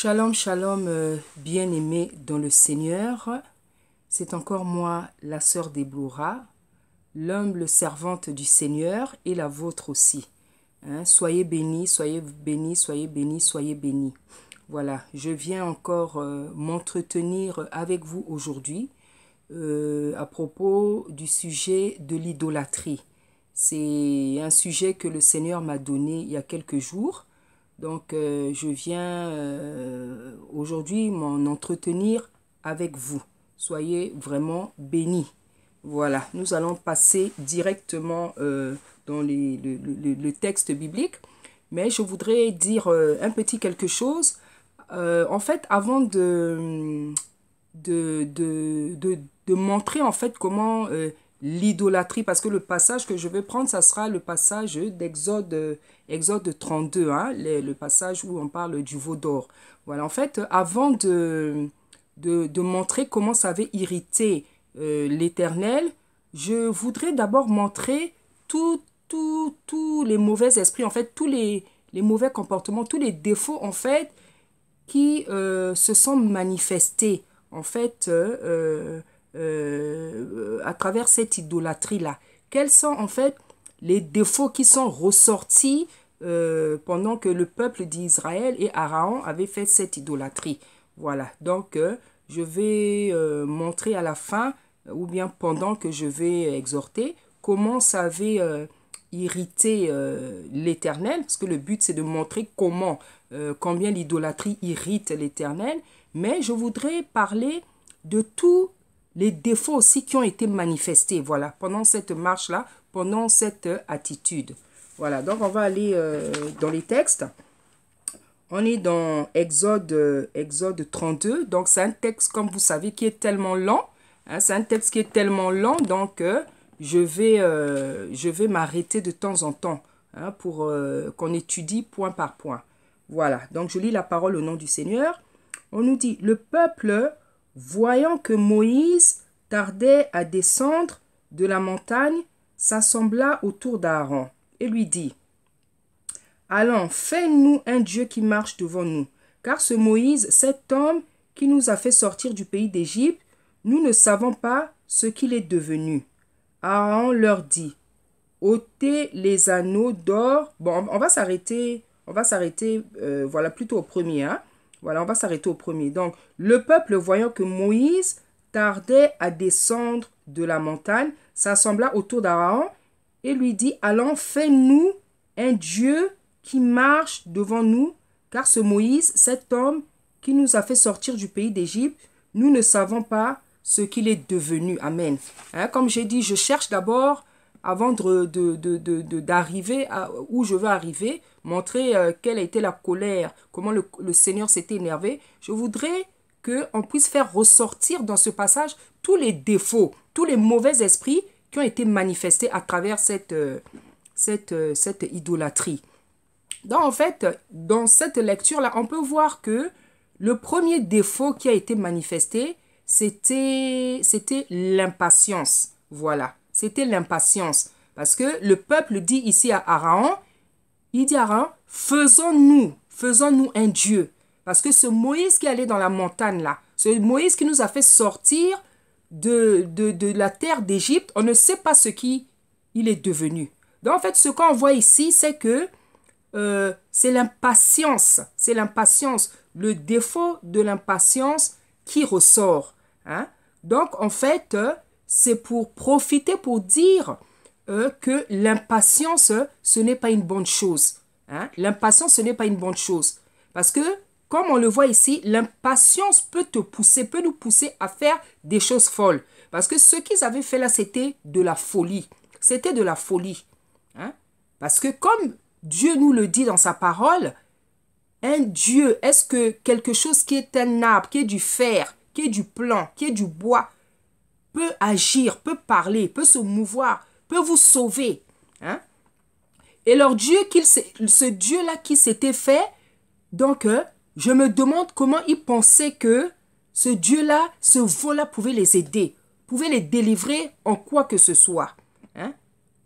Shalom, shalom, bien-aimés dans le Seigneur. C'est encore moi, la sœur Déborah, l'humble servante du Seigneur et la vôtre aussi. Soyez bénis, soyez bénis, soyez bénis, soyez bénis. Voilà, je viens encore m'entretenir avec vous aujourd'hui à propos du sujet de l'idolâtrie. C'est un sujet que le Seigneur m'a donné il y a quelques jours. Donc, je viens aujourd'hui m'en entretenir avec vous. Soyez vraiment bénis. Voilà, nous allons passer directement dans le texte biblique. Mais je voudrais dire un petit quelque chose. En fait, avant de montrer en fait comment l'idolâtrie, parce que le passage que je vais prendre, ça sera le passage d'Exode Exode 32, le passage où on parle du veau d'or. Voilà, en fait, avant de montrer comment ça avait irrité l'Éternel, je voudrais d'abord montrer tous les mauvais esprits, en fait, tous les mauvais comportements, tous les défauts, en fait, qui se sont manifestés, en fait, à travers cette idolâtrie-là. Quels sont, en fait, les défauts qui sont ressortis pendant que le peuple d'Israël et Aaron avaient fait cette idolâtrie. Voilà, donc je vais montrer à la fin, ou bien pendant que je vais exhorter, comment ça avait irrité l'Éternel, parce que le but c'est de montrer comment, combien l'idolâtrie irrite l'Éternel, mais je voudrais parler de tous les défauts aussi qui ont été manifestés, voilà, pendant cette marche-là, pendant cette attitude. Voilà, donc on va aller dans les textes. On est dans Exode 32. Donc c'est un texte, comme vous savez, qui est tellement lent. C'est un texte qui est tellement lent, donc je vais m'arrêter de temps en temps pour qu'on étudie point par point. Voilà, donc je lis la parole au nom du Seigneur. On nous dit, le peuple, voyant que Moïse tardait à descendre de la montagne, s'assembla autour d'Aaron et lui dit, allons, fais-nous un Dieu qui marche devant nous, car ce Moïse, cet homme qui nous a fait sortir du pays d'Égypte, nous ne savons pas ce qu'il est devenu. Aaron leur dit, ôtez les anneaux d'or. Bon, on va s'arrêter, voilà, plutôt au premier. Voilà, on va s'arrêter au premier. Donc, le peuple, voyant que Moïse tardait à descendre de la montagne, s'assembla autour d'Aaron et lui dit, allons, fais-nous un Dieu qui marche devant nous, car ce Moïse, cet homme qui nous a fait sortir du pays d'Égypte, nous ne savons pas ce qu'il est devenu. Amen. Comme j'ai dit, je cherche d'abord, avant d'arriver où je veux arriver, montrer quelle a été la colère, comment le Seigneur s'était énervé. Je voudrais qu'on puisse faire ressortir dans ce passage tous les défauts, tous les mauvais esprits qui ont été manifestés à travers cette idolâtrie. Donc, en fait, dans cette lecture-là, on peut voir que le premier défaut qui a été manifesté, c'était l'impatience. Voilà, c'était l'impatience. Parce que le peuple dit ici à Aaron, il dit à Aaron, faisons-nous un Dieu. Parce que ce Moïse qui allait dans la montagne là, ce Moïse qui nous a fait sortir de la terre d'Égypte, on ne sait pas ce qu'il est devenu. Donc en fait, ce qu'on voit ici, c'est que c'est l'impatience, le défaut de l'impatience qui ressort. Donc en fait, c'est pour profiter, pour dire que l'impatience, ce n'est pas une bonne chose. L'impatience, ce n'est pas une bonne chose. Parce que, comme on le voit ici, l'impatience peut nous pousser à faire des choses folles. Parce que ce qu'ils avaient fait là, c'était de la folie. C'était de la folie. Parce que comme Dieu nous le dit dans sa parole, un Dieu, est-ce que quelque chose qui est un arbre, qui est du fer, qui est du plomb, qui est du bois, peut agir, peut parler, peut se mouvoir, peut vous sauver? Et leur Dieu, ce Dieu-là qui s'était fait, donc je me demande comment ils pensaient que ce Dieu-là, ce veau-là pouvait les aider, pouvait les délivrer en quoi que ce soit.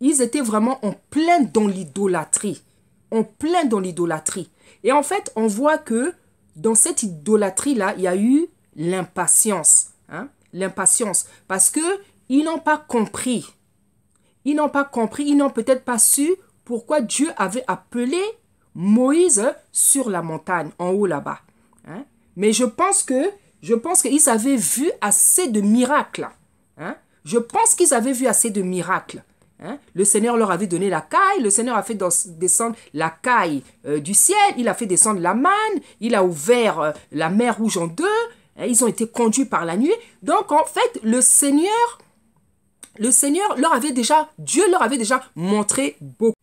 Ils étaient vraiment en plein dans l'idolâtrie. En plein dans l'idolâtrie. Et en fait, on voit que dans cette idolâtrie-là, il y a eu l'impatience. Hein? L'impatience. Parce qu'ils n'ont pas compris. Ils n'ont pas compris, ils n'ont peut-être pas su pourquoi Dieu avait appelé Moïse sur la montagne, en haut là-bas. Hein? Mais je pense qu'ils avaient vu assez de miracles. Hein? Je pense qu'ils avaient vu assez de miracles. Hein? Le Seigneur leur avait donné la caille, le Seigneur a fait descendre la caille du ciel, il a fait descendre la manne, il a ouvert la mer Rouge en deux, hein? Ils ont été conduits par la nuit. Donc en fait, leur avait déjà, Dieu leur avait déjà montré beaucoup.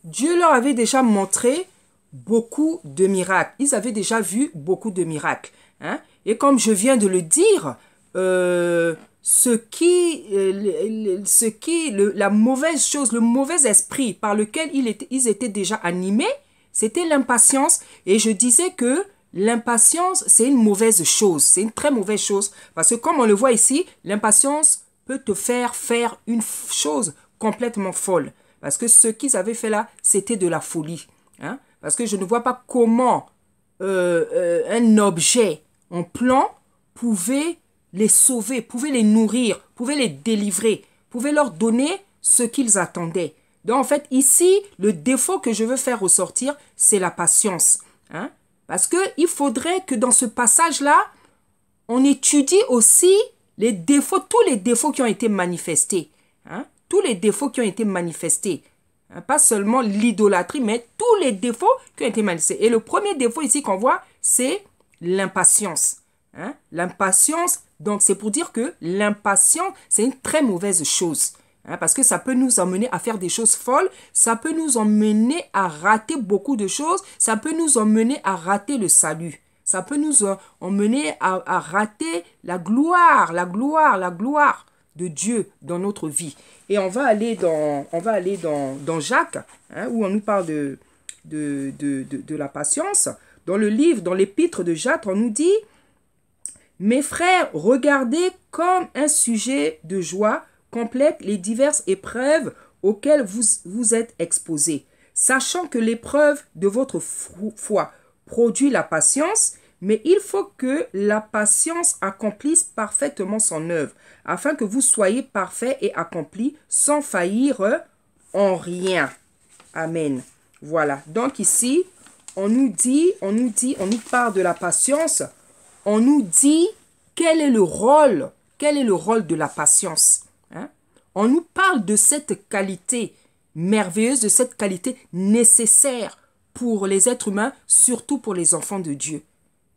Dieu leur avait déjà montré beaucoup de miracles. Ils avaient déjà vu beaucoup de miracles. Hein? Et comme je viens de le dire, la mauvaise chose, le mauvais esprit par lequel ils étaient déjà animés, c'était l'impatience. Et je disais que l'impatience, c'est une mauvaise chose. C'est une très mauvaise chose. Parce que comme on le voit ici, l'impatience peut te faire une chose complètement folle. Parce que ce qu'ils avaient fait là, c'était de la folie. Hein? Parce que je ne vois pas comment un objet en plan pouvait les sauver, pouvait les nourrir, pouvait les délivrer, pouvait leur donner ce qu'ils attendaient. Donc en fait, ici, le défaut que je veux faire ressortir, c'est la patience. Hein? Parce qu'il faudrait que dans ce passage-là, on étudie aussi les défauts, tous les défauts qui ont été manifestés. Hein? Tous les défauts qui ont été manifestés. Hein? Pas seulement l'idolâtrie, mais tous les défauts qui ont été manifestés. Et le premier défaut ici qu'on voit, c'est l'impatience. Hein? L'impatience, donc c'est pour dire que l'impatience, c'est une très mauvaise chose. Hein? Parce que ça peut nous emmener à faire des choses folles, ça peut nous emmener à rater beaucoup de choses, ça peut nous emmener à rater le salut. Ça peut nous emmener à rater la gloire de Dieu dans notre vie. Et on va aller dans Jacques, hein, où on nous parle de la patience. Dans le livre, dans l'épître de Jacques, on nous dit « Mes frères, regardez comme un sujet de joie complète les diverses épreuves auxquelles vous êtes exposés, sachant que l'épreuve de votre foi produit la patience, mais il faut que la patience accomplisse parfaitement son œuvre, afin que vous soyez parfaits et accomplis sans faillir en rien. » Amen. Voilà. Donc ici, on nous parle de la patience, on nous dit quel est le rôle de la patience. Hein? On nous parle de cette qualité merveilleuse, de cette qualité nécessaire pour les êtres humains, surtout pour les enfants de Dieu.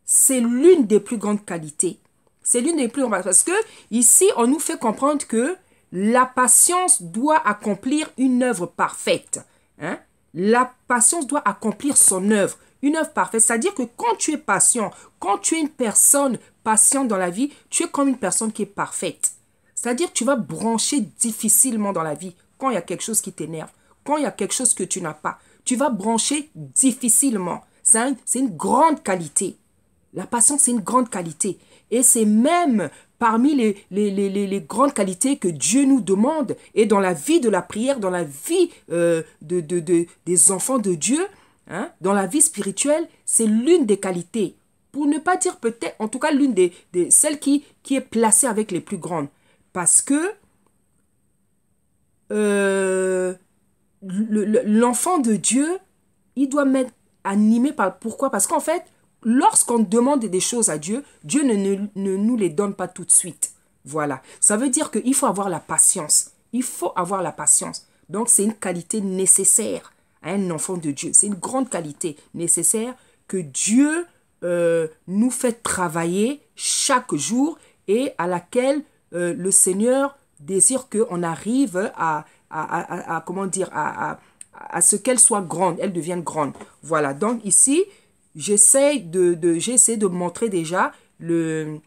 C'est l'une des plus grandes qualités. C'est l'une des plus grandes, parce que ici, on nous fait comprendre que la patience doit accomplir une œuvre parfaite. Hein? La patience doit accomplir son œuvre, une œuvre parfaite. C'est-à-dire que quand tu es patient, quand tu es une personne patiente dans la vie, tu es comme une personne qui est parfaite. C'est-à-dire que tu vas brancher difficilement dans la vie quand il y a quelque chose qui t'énerve, quand il y a quelque chose que tu n'as pas. Tu vas brancher difficilement. C'est une grande qualité. La patience, c'est une grande qualité. Et c'est même parmi les grandes qualités que Dieu nous demande. Et dans la vie de la prière, dans la vie des enfants de Dieu, hein, dans la vie spirituelle, c'est l'une des qualités. Pour ne pas dire peut-être, en tout cas, l'une des celles qui est placée avec les plus grandes. Parce que l'enfant de Dieu, il doit m'être animé par... Pourquoi? Parce qu'en fait, lorsqu'on demande des choses à Dieu, Dieu ne nous les donne pas tout de suite. Voilà. Ça veut dire qu'il faut avoir la patience. Il faut avoir la patience. Donc, c'est une qualité nécessaire à un enfant de Dieu. C'est une grande qualité nécessaire que Dieu nous fait travailler chaque jour et à laquelle le Seigneur désire qu'on arrive à ce qu'elle soit grande, elle devienne grande. Voilà. Donc, ici... j'ai essayé de montrer déjà le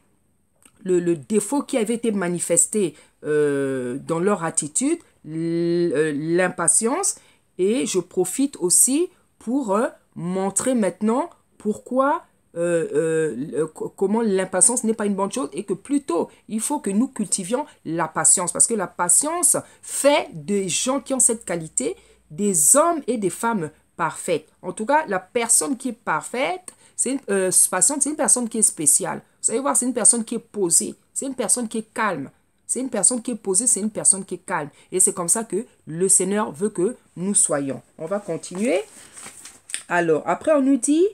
défaut qui avait été manifesté dans leur attitude, l'impatience. Et je profite aussi pour montrer maintenant pourquoi, comment l'impatience n'est pas une bonne chose et que plutôt, il faut que nous cultivions la patience. Parce que la patience fait des gens qui ont cette qualité, des hommes et des femmes parfaite. En tout cas, la personne qui est parfaite, c'est une personne qui est spéciale. Vous allez voir, c'est une personne qui est posée. C'est une personne qui est calme. C'est une personne qui est posée, c'est une personne qui est calme. Et c'est comme ça que le Seigneur veut que nous soyons. On va continuer. Alors, après on nous dit,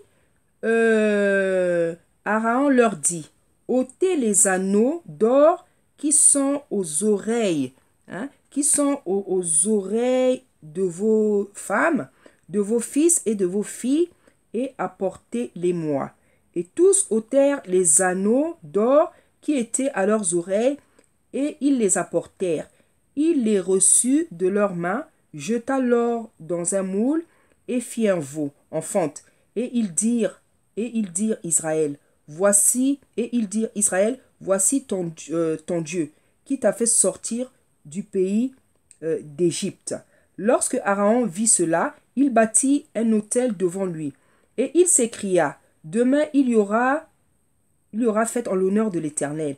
Aaron leur dit, ôtez les anneaux d'or qui sont aux oreilles, hein, qui sont aux oreilles de vos femmes, de vos fils et de vos filles, et apportez-les-moi. Et tous ôtèrent les anneaux d'or qui étaient à leurs oreilles, et ils les apportèrent. Il les reçut de leurs mains, jeta l'or dans un moule, et fit un veau en fonte. Et ils dirent Israël, voici ton Dieu, qui t'a fait sortir du pays d'Égypte. Lorsque Aaron vit cela, il bâtit un autel devant lui. Et il s'écria, demain il y aura fête en l'honneur de l'Éternel.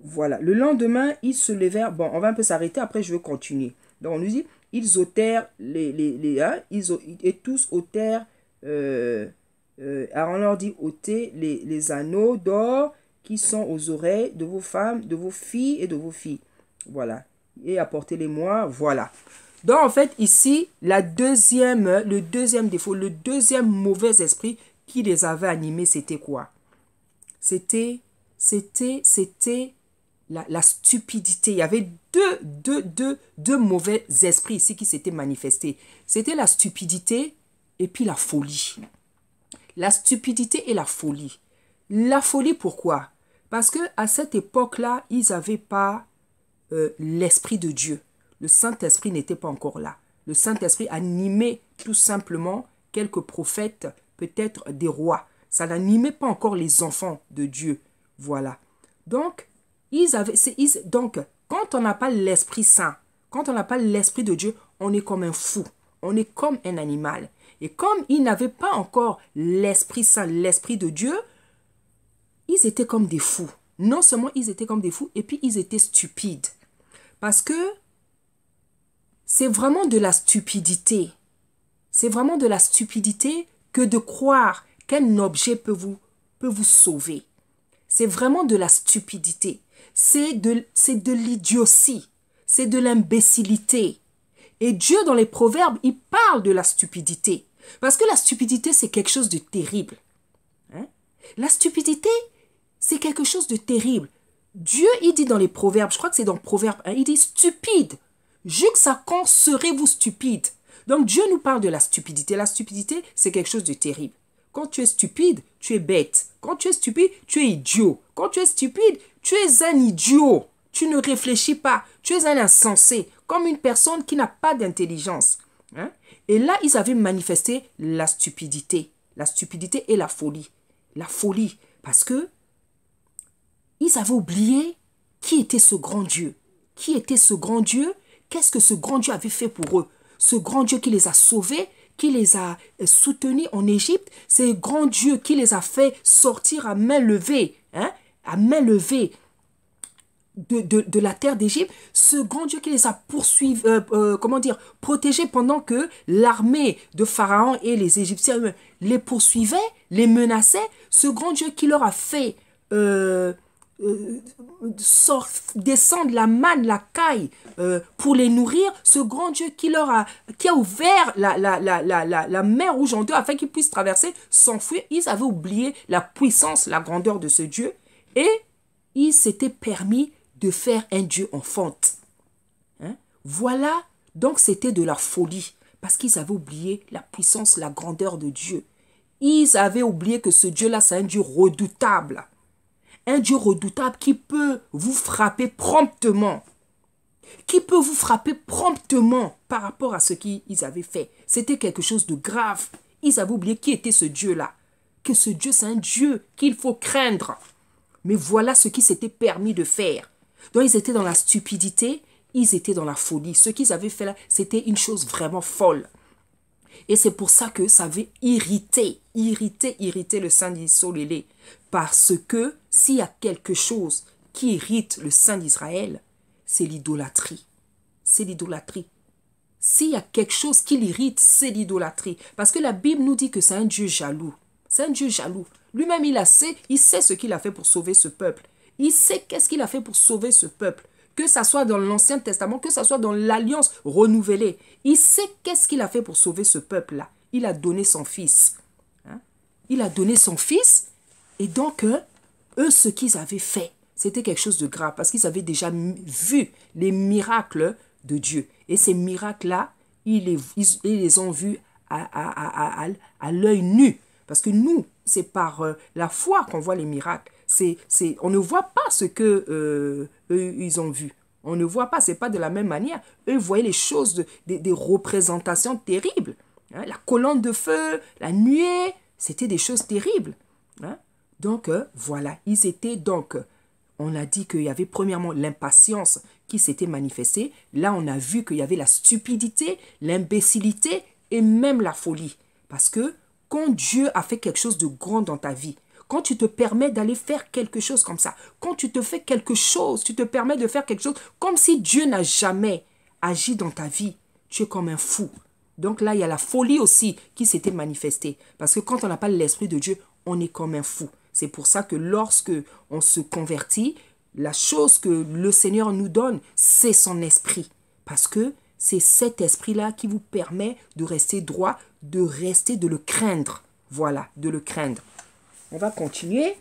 Voilà. Le lendemain, ils se levèrent. Bon, on va un peu s'arrêter, après je vais continuer. Donc on nous dit, ils ôtèrent et tous ôtèrent, Aaron leur dit, ôtez les anneaux d'or qui sont aux oreilles de vos femmes, de vos filles et de vos filles. Voilà. Et apportez-les-moi. Voilà. Donc en fait, ici, le deuxième défaut, le deuxième mauvais esprit qui les avait animés, c'était quoi? C'était la stupidité. Il y avait deux mauvais esprits ici qui s'étaient manifestés. C'était la stupidité et puis la folie. La stupidité et la folie. La folie, pourquoi? Parce qu'à cette époque-là, ils n'avaient pas l'Esprit de Dieu. Le Saint-Esprit n'était pas encore là. Le Saint-Esprit animait tout simplement quelques prophètes, peut-être des rois. Ça n'animait pas encore les enfants de Dieu. Voilà. Donc, quand on n'a pas l'Esprit Saint, quand on n'a pas l'Esprit de Dieu, on est comme un fou. On est comme un animal. Et comme ils n'avaient pas encore l'Esprit Saint, l'Esprit de Dieu, ils étaient comme des fous. Non seulement ils étaient comme des fous, et puis ils étaient stupides. Parce que c'est vraiment de la stupidité. C'est vraiment de la stupidité que de croire qu'un objet peut vous sauver. C'est vraiment de la stupidité. C'est de l'idiotie. C'est de l'imbécilité. Et Dieu, dans les Proverbes, il parle de la stupidité. Parce que la stupidité, c'est quelque chose de terrible. Hein? La stupidité, c'est quelque chose de terrible. Dieu, il dit dans les Proverbes, je crois que c'est dans Proverbe 1, il dit stupide. Jusqu'à quand serez-vous stupide? Donc Dieu nous parle de la stupidité. La stupidité, c'est quelque chose de terrible. Quand tu es stupide, tu es bête. Quand tu es stupide, tu es idiot. Quand tu es stupide, tu es un idiot. Tu ne réfléchis pas. Tu es un insensé, comme une personne qui n'a pas d'intelligence. Hein? Et là, ils avaient manifesté la stupidité. La stupidité et la folie. La folie, parce que ils avaient oublié qui était ce grand Dieu. Qui était ce grand Dieu? Qu'est-ce que ce grand Dieu avait fait pour eux? Ce grand Dieu qui les a sauvés, qui les a soutenus en Égypte, c'est le grand Dieu qui les a fait sortir à main levée, hein, à main levée de la terre d'Égypte, ce grand Dieu qui les a poursuivis, protégés pendant que l'armée de Pharaon et les Égyptiens les poursuivaient, les menaçaient, ce grand Dieu qui leur a fait descendre la manne, la caille pour les nourrir, ce grand Dieu qui a ouvert la mer Rouge en deux afin qu'ils puissent traverser, s'enfuir. Ils avaient oublié la puissance, la grandeur de ce Dieu et ils s'étaient permis de faire un Dieu en fonte. Hein? Voilà, donc c'était de la folie parce qu'ils avaient oublié la puissance, la grandeur de Dieu. Ils avaient oublié que ce Dieu-là, c'est un Dieu redoutable. Un Dieu redoutable qui peut vous frapper promptement. Qui peut vous frapper promptement par rapport à ce qu'ils avaient fait. C'était quelque chose de grave. Ils avaient oublié qui était ce Dieu-là. Que ce Dieu, c'est un Dieu qu'il faut craindre. Mais voilà ce qu'ils s'étaient permis de faire. Donc ils étaient dans la stupidité, ils étaient dans la folie. Ce qu'ils avaient fait là, c'était une chose vraiment folle. Et c'est pour ça que ça avait irrité le Saint d'Israël. Parce que s'il y a quelque chose qui irrite le Saint d'Israël, c'est l'idolâtrie. C'est l'idolâtrie. s'il y a quelque chose qui l'irrite, c'est l'idolâtrie. Parce que la Bible nous dit que c'est un Dieu jaloux. C'est un Dieu jaloux. Lui-même, il sait ce qu'il a fait pour sauver ce peuple. Il sait qu'est-ce qu'il a fait pour sauver ce peuple. Que ça soit dans l'Ancien Testament, que ça soit dans l'Alliance renouvelée. Il sait qu'est-ce qu'il a fait pour sauver ce peuple-là. Il a donné son fils. Hein? Il a donné son fils. Et donc, eux, ce qu'ils avaient fait, c'était quelque chose de grave. Parce qu'ils avaient déjà vu les miracles de Dieu. Et ces miracles-là, ils les ont vus à l'œil nu. Parce que nous, c'est par la foi qu'on voit les miracles. On ne voit pas ce que eux, ils ont vu. On ne voit pas, ce n'est pas de la même manière. Eux voyaient les choses, des représentations terribles. Hein? La colonne de feu, la nuée, c'était des choses terribles. Hein? Donc, voilà, ils étaient donc... On a dit qu'il y avait premièrement l'impatience qui s'était manifestée. Là, on a vu qu'il y avait la stupidité, l'imbécilité et même la folie. Parce que quand Dieu a fait quelque chose de grand dans ta vie, quand tu te permets d'aller faire quelque chose comme ça, quand tu te fais quelque chose, tu te permets de faire quelque chose comme si Dieu n'a jamais agi dans ta vie, tu es comme un fou. Donc là, il y a la folie aussi qui s'était manifestée. Parce que quand on n'a pas l'Esprit de Dieu, on est comme un fou. C'est pour ça que lorsque on se convertit, la chose que le Seigneur nous donne, c'est son esprit. Parce que c'est cet esprit-là qui vous permet de rester droit, de le craindre. Voilà, de le craindre. On va continuer.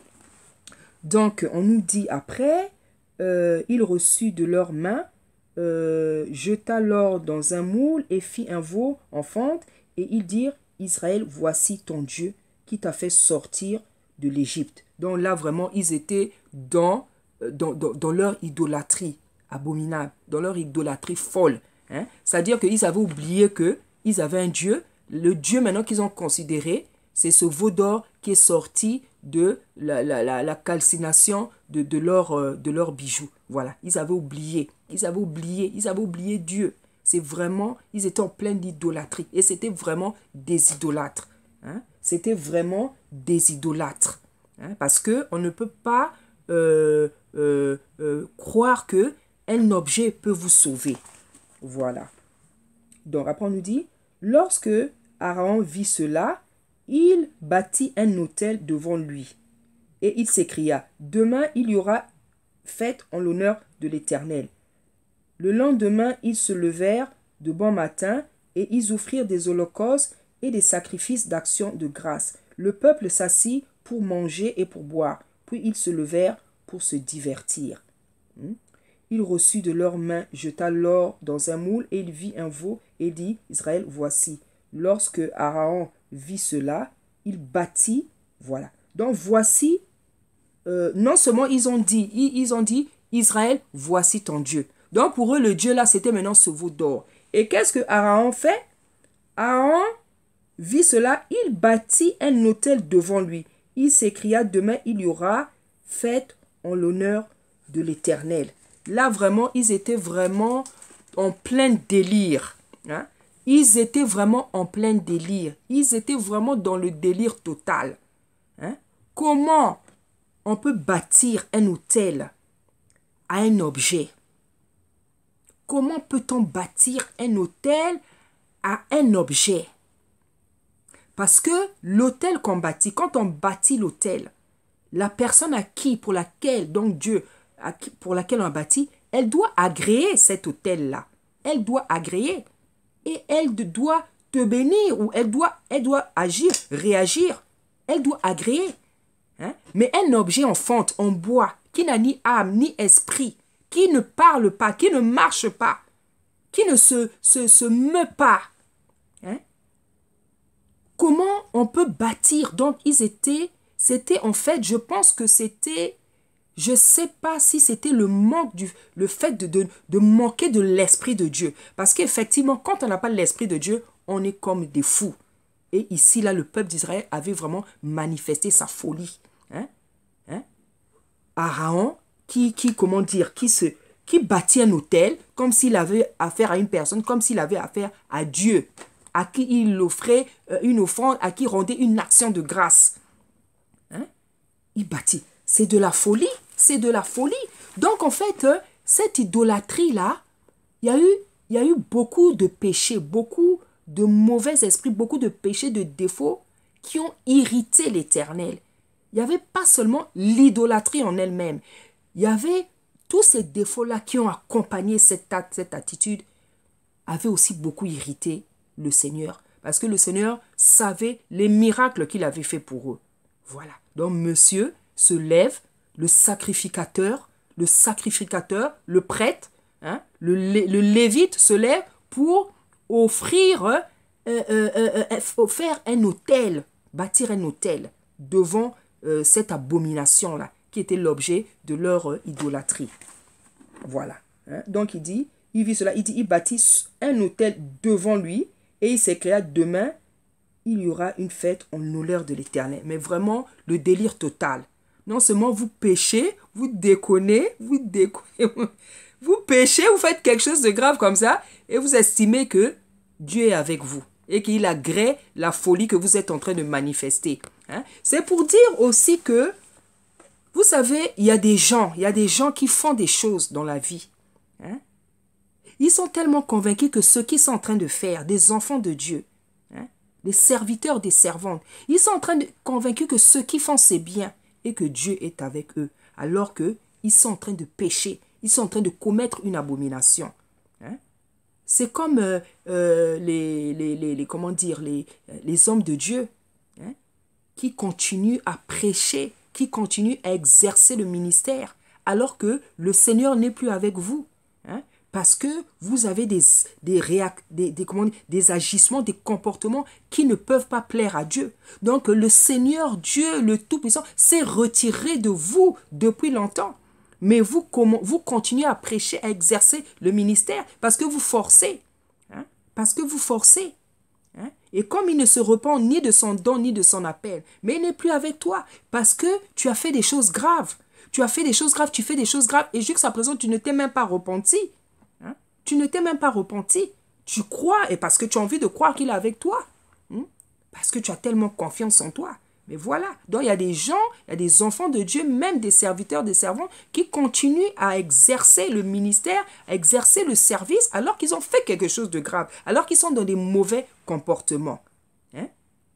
Donc, on nous dit après, il reçut de leurs mains, jeta l'or dans un moule et fit un veau en fente. Et ils dirent, Israël, voici ton Dieu qui t'a fait sortir de l'Égypte. Donc là, vraiment, ils étaient dans leur idolâtrie abominable, dans leur idolâtrie folle. Hein? C'est-à-dire qu'ils avaient oublié qu'ils avaient un Dieu. Le Dieu maintenant qu'ils ont considéré, c'est ce veau d'or qui est sorti de la calcination de leurs bijoux. Voilà, ils avaient oublié Dieu. C'est vraiment, ils étaient en pleine idolâtrie. Et c'était vraiment des idolâtres. Hein? C'était vraiment des idolâtres. Hein? Parce qu'on ne peut pas croire qu'un objet peut vous sauver. Voilà. Donc après on nous dit, lorsque Aaron vit cela, il bâtit un autel devant lui. Et il s'écria, demain il y aura fête en l'honneur de l'Éternel. Le lendemain, ils se levèrent de bon matin et ils offrirent des holocaustes et des sacrifices d'action de grâce. Le peuple s'assit pour manger et pour boire. Puis ils se levèrent pour se divertir. Il reçut de leurs mains, jeta l'or dans un moule et il vit un veau et dit, Israël, voici. Lorsque Aaron vit cela, il bâtit, voilà. Donc voici, non seulement ils ont dit, Israël, voici ton Dieu. Donc pour eux, le Dieu là, c'était maintenant ce veau d'or. Et qu'est-ce que Aaron fait? Aaron vit cela, il bâtit un autel devant lui. Il s'écria, demain il y aura fête en l'honneur de l'Éternel. Là vraiment, ils étaient vraiment en plein délire. Hein? Ils étaient vraiment en plein délire. Ils étaient vraiment dans le délire total. Hein? Comment on peut bâtir un autel à un objet? Comment peut-on bâtir un autel à un objet? Parce que l'autel qu'on bâtit, quand on bâtit l'autel, la personne pour laquelle on a bâti, elle doit agréer cet autel-là. Elle doit agréer. Et elle doit te bénir ou elle doit agir, réagir. Elle doit agréer. Hein? Mais un objet en fonte, en bois, qui n'a ni âme, ni esprit, qui ne parle pas, qui ne marche pas, qui ne se meut pas. Hein? Comment on peut bâtir? Donc, c'était en fait, je pense que c'était, je ne sais pas si c'était le fait de manquer de l'Esprit de Dieu. Parce qu'effectivement, quand on n'a pas l'Esprit de Dieu, on est comme des fous. Et ici, là, le peuple d'Israël avait vraiment manifesté sa folie. Hein? Hein? Aaron, qui bâtit un autel comme s'il avait affaire à une personne, comme s'il avait affaire à Dieu, à qui il offrait une offrande, à qui il rendait une action de grâce. Hein? Il bâtit. C'est de la folie. C'est de la folie. Donc, en fait, cette idolâtrie-là, il y a eu il y a eu beaucoup de péchés, beaucoup de mauvais esprits, beaucoup de péchés, de défauts qui ont irrité l'Éternel. Il n'y avait pas seulement l'idolâtrie en elle-même. Il y avait tous ces défauts-là qui ont accompagné cette attitude, avaient aussi beaucoup irrité le Seigneur. Parce que le Seigneur savait les miracles qu'il avait fait pour eux. Voilà. Donc, monsieur se lève, le sacrificateur, le prêtre, hein, le lévite se lève pour offrir, faire un autel, bâtir un autel devant cette abomination-là, qui était l'objet de leur idolâtrie. Voilà. Hein. Donc, il vit cela, il bâtit un autel devant lui, et il s'écria, demain, il y aura une fête en l'honneur de l'Éternel. Mais vraiment, le délire total. Non seulement vous péchez, vous déconnez, vous péchez, vous faites quelque chose de grave comme ça, et vous estimez que Dieu est avec vous, et qu'il agrée la folie que vous êtes en train de manifester. Hein? C'est pour dire aussi que, vous savez, il y a des gens qui font des choses dans la vie. Hein? Ils sont tellement convaincus que ce qu'ils sont en train de faire, des enfants de Dieu, hein, des serviteurs, des servantes, ils sont convaincus que ce qu'ils font, c'est bien et que Dieu est avec eux, alors qu'ils sont en train de pécher, ils sont en train de commettre une abomination. Hein. C'est comme comment dire, les hommes de Dieu, hein, qui continuent à prêcher, qui continuent à exercer le ministère, alors que le Seigneur n'est plus avec vous. Hein. Parce que vous avez des agissements, des comportements qui ne peuvent pas plaire à Dieu. Donc le Seigneur, Dieu, le Tout-Puissant, s'est retiré de vous depuis longtemps. Mais vous continuez à prêcher, à exercer le ministère parce que vous forcez. Hein? Parce que vous forcez. Hein? Et comme il ne se repent ni de son don, ni de son appel, mais il n'est plus avec toi parce que tu as fait des choses graves. Tu as fait des choses graves, tu fais des choses graves et jusqu'à présent, tu ne t'es même pas repenti. Tu ne t'es même pas repenti. Tu crois, et parce que tu as envie de croire qu'il est avec toi. Parce que tu as tellement confiance en toi. Mais voilà. Donc, il y a des gens, il y a des enfants de Dieu, même des serviteurs, des servants, qui continuent à exercer le ministère, à exercer le service, alors qu'ils ont fait quelque chose de grave, alors qu'ils sont dans des mauvais comportements. Hein?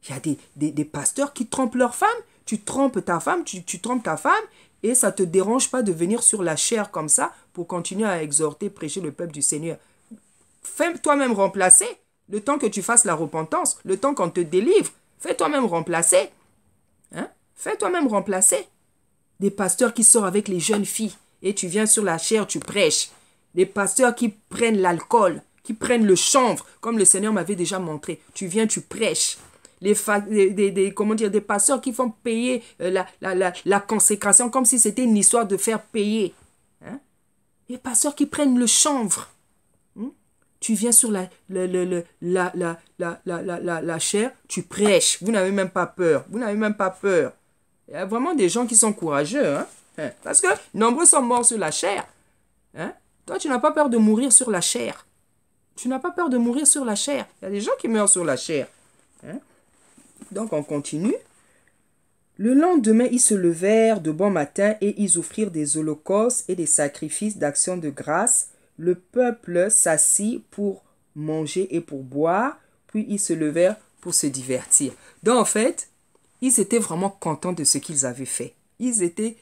Il y a des pasteurs qui trompent leur femme. Tu trompes ta femme, tu trompes ta femme, et ça ne te dérange pas de venir sur la chair comme ça pour continuer à exhorter, prêcher le peuple du Seigneur. Fais toi-même remplacer le temps que tu fasses la repentance, le temps qu'on te délivre. Fais toi-même remplacer. Hein? Fais toi-même remplacer. Des pasteurs qui sortent avec les jeunes filles et tu viens sur la chair, tu prêches. Des pasteurs qui prennent l'alcool, qui prennent le chanvre, comme le Seigneur m'avait déjà montré. Tu viens, tu prêches. Des pasteurs qui font payer la consécration comme si c'était une histoire de faire payer. Hein? Les pasteurs qui prennent le chanvre. Tu viens sur la chair, tu prêches. Vous n'avez même pas peur. Vous n'avez même pas peur. Il y a vraiment des gens qui sont courageux. Hein? Parce que nombreux sont morts sur la chair. Hein? Toi, tu n'as pas peur de mourir sur la chair. Tu n'as pas peur de mourir sur la chair. Il y a des gens qui meurent sur la chair. Hein? Donc, on continue. Le lendemain, ils se levèrent de bon matin et ils offrirent des holocaustes et des sacrifices d'action de grâce. Le peuple s'assit pour manger et pour boire, puis ils se levèrent pour se divertir. Donc, en fait, ils étaient vraiment contents de ce qu'ils avaient fait. Ils étaient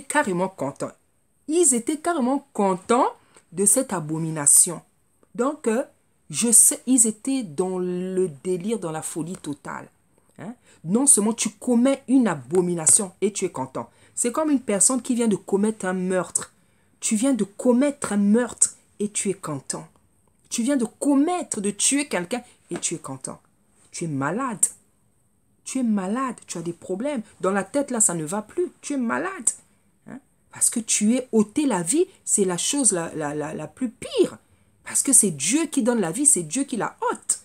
carrément contents. Ils étaient carrément contents de cette abomination. Donc, ils étaient dans le délire, dans la folie totale. Hein? Non seulement tu commets une abomination et tu es content. C'est comme une personne qui vient de commettre un meurtre. Tu viens de commettre un meurtre et tu es content. Tu viens de tuer quelqu'un et tu es content. Tu es malade. Tu es malade. Tu as des problèmes. Dans la tête, là, ça ne va plus. Tu es malade. Hein? Parce que tu es ôté la vie, c'est la chose la plus pire. Parce que c'est Dieu qui donne la vie, c'est Dieu qui la ôte.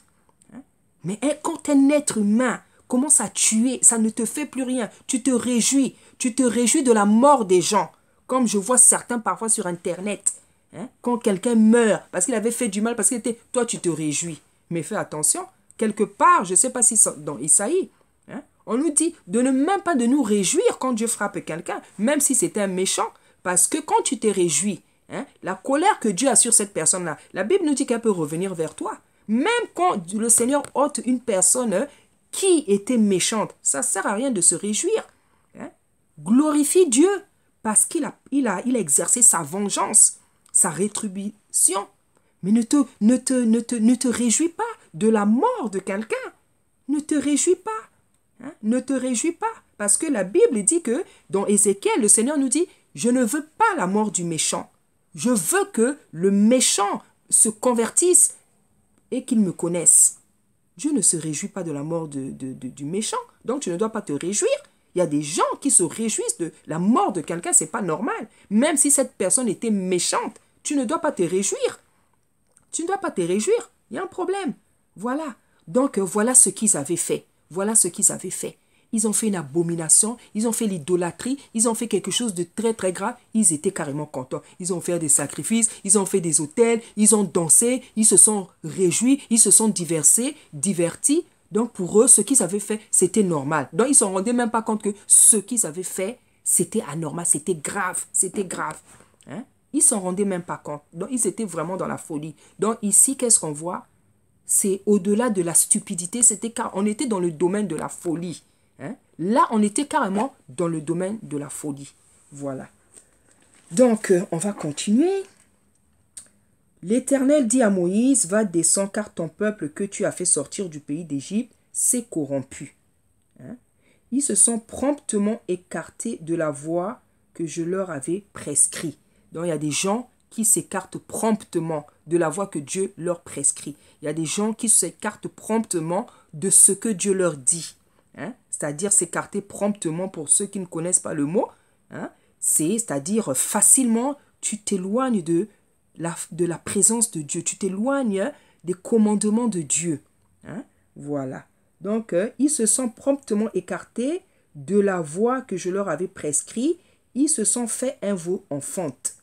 Hein? Mais quand un être humain commence à tuer, ça ne te fait plus rien. Tu te réjouis. Tu te réjouis de la mort des gens. Comme je vois certains parfois sur Internet. Hein? Quand quelqu'un meurt parce qu'il avait fait du mal, parce qu'il était... Toi, tu te réjouis. Mais fais attention. Quelque part, je ne sais pas si c'est dans Isaïe, hein? On nous dit de ne même pas de nous réjouir quand Dieu frappe quelqu'un, même si c'était un méchant. Parce que quand tu te réjouis Hein? La colère que Dieu a sur cette personne-là, la Bible nous dit qu'elle peut revenir vers toi. Même quand le Seigneur ôte une personne qui était méchante, ça ne sert à rien de se réjouir. Hein? Glorifie Dieu parce qu'il a exercé sa vengeance, sa rétribution. Mais ne te réjouis pas de la mort de quelqu'un. Ne te réjouis pas. Hein? Ne te réjouis pas. Parce que la Bible dit que dans Ézéchiel, le Seigneur nous dit, je ne veux pas la mort du méchant. Je veux que le méchant se convertisse et qu'il me connaisse. Dieu ne se réjouit pas de la mort du méchant. Donc tu ne dois pas te réjouir. Il y a des gens qui se réjouissent de la mort de quelqu'un, ce n'est pas normal. Même si cette personne était méchante, tu ne dois pas te réjouir. Tu ne dois pas te réjouir. Il y a un problème. Voilà. Donc voilà ce qu'ils avaient fait. Voilà ce qu'ils avaient fait. Ils ont fait une abomination, ils ont fait l'idolâtrie, ils ont fait quelque chose de très très grave. Ils étaient carrément contents. Ils ont fait des sacrifices, ils ont fait des autels, ils ont dansé, ils se sont réjouis, ils se sont divertis. Donc pour eux, ce qu'ils avaient fait, c'était normal. Donc ils ne se rendaient même pas compte que ce qu'ils avaient fait, c'était anormal, c'était grave, c'était grave. Hein? Ils ne s'en rendaient même pas compte. Donc ils étaient vraiment dans la folie. Donc ici, qu'est-ce qu'on voit? C'est au-delà de la stupidité, c'était car on était dans le domaine de la folie. Hein? Là, on était carrément dans le domaine de la folie. Voilà. Donc, on va continuer. L'Éternel dit à Moïse, va descendre car ton peuple que tu as fait sortir du pays d'Égypte s'est corrompu. Hein? Ils se sont promptement écartés de la voie que je leur avais prescrite. Donc, il y a des gens qui s'écartent promptement de la voie que Dieu leur prescrit. Il y a des gens qui s'écartent promptement de ce que Dieu leur dit. Hein? C'est-à-dire s'écarter promptement pour ceux qui ne connaissent pas le mot. Hein? C'est-à-dire facilement, tu t'éloignes de la présence de Dieu. Tu t'éloignes des commandements de Dieu. Hein? Voilà. Donc, ils se sont promptement écartés de la voie que je leur avais prescrite. Ils se sont fait un veau en fonte.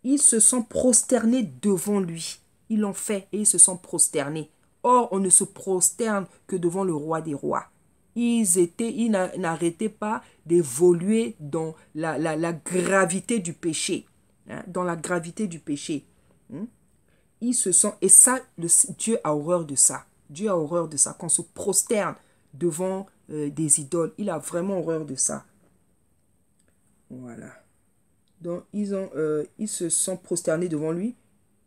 Ils se sont prosternés devant lui. Ils l'ont fait et ils se sont prosternés. Or, on ne se prosterne que devant le roi des rois. Ils n'arrêtaient pas d'évoluer dans la gravité du péché. Hein, dans la gravité du péché. Ils se sont... Et ça, Dieu a horreur de ça. Dieu a horreur de ça. Qu'on se prosterne devant des idoles. Il a vraiment horreur de ça. Voilà. Donc, ils se sont prosternés devant lui.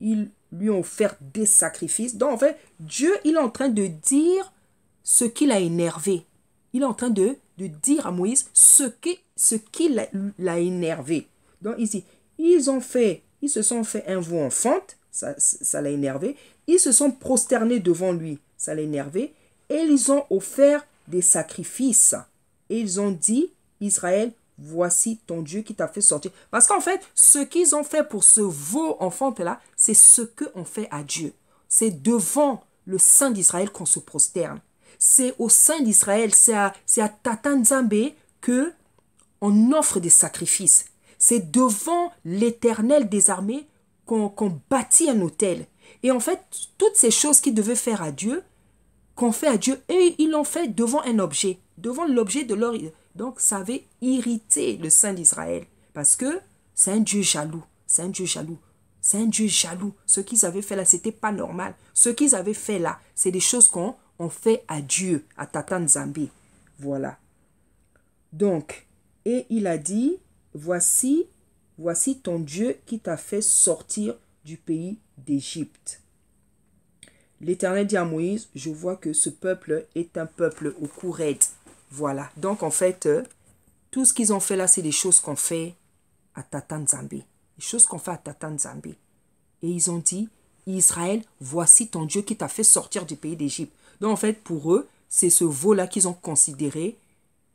Ils lui ont offert des sacrifices. Donc, en fait, Dieu, il est en train de dire ce qui l'a énervé. Il est en train de dire à Moïse ce qui l'a énervé. Donc, ici, ils se sont fait un veau en fonte. Ça l'a énervé. Ils se sont prosternés devant lui. Ça l'a énervé. Et ils ont offert des sacrifices. Et ils ont dit, Israël, voici ton Dieu qui t'a fait sortir. Parce qu'en fait, ce qu'ils ont fait pour ce veau enfant-là, c'est ce qu'on fait à Dieu. C'est devant le Saint d'Israël qu'on se prosterne. C'est au Saint d'Israël, c'est à Tata Nzambe qu'on offre des sacrifices. C'est devant l'Éternel des armées qu'on bâtit un autel. Et en fait, toutes ces choses qu'ils devaient faire à Dieu, qu'on fait à Dieu, et ils l'ont fait devant un objet, devant l'objet de leur... Donc, ça avait irrité le Saint d'Israël. Parce que c'est un Dieu jaloux. C'est un Dieu jaloux. C'est un Dieu jaloux. Ce qu'ils avaient fait là, ce n'était pas normal. Ce qu'ils avaient fait là, c'est des choses qu'on fait à Dieu, à Tata Nzambe. Voilà. Donc, et il a dit, voici ton Dieu qui t'a fait sortir du pays d'Égypte. L'Éternel dit à Moïse, je vois que ce peuple est un peuple au cou raide. Voilà. Donc, en fait, tout ce qu'ils ont fait là, c'est des choses qu'on fait à Tata Nzambe. Des choses qu'on fait à Tata Nzambe. Et ils ont dit, Israël, voici ton Dieu qui t'a fait sortir du pays d'Égypte. Donc, en fait, pour eux, c'est ce veau-là qu'ils ont considéré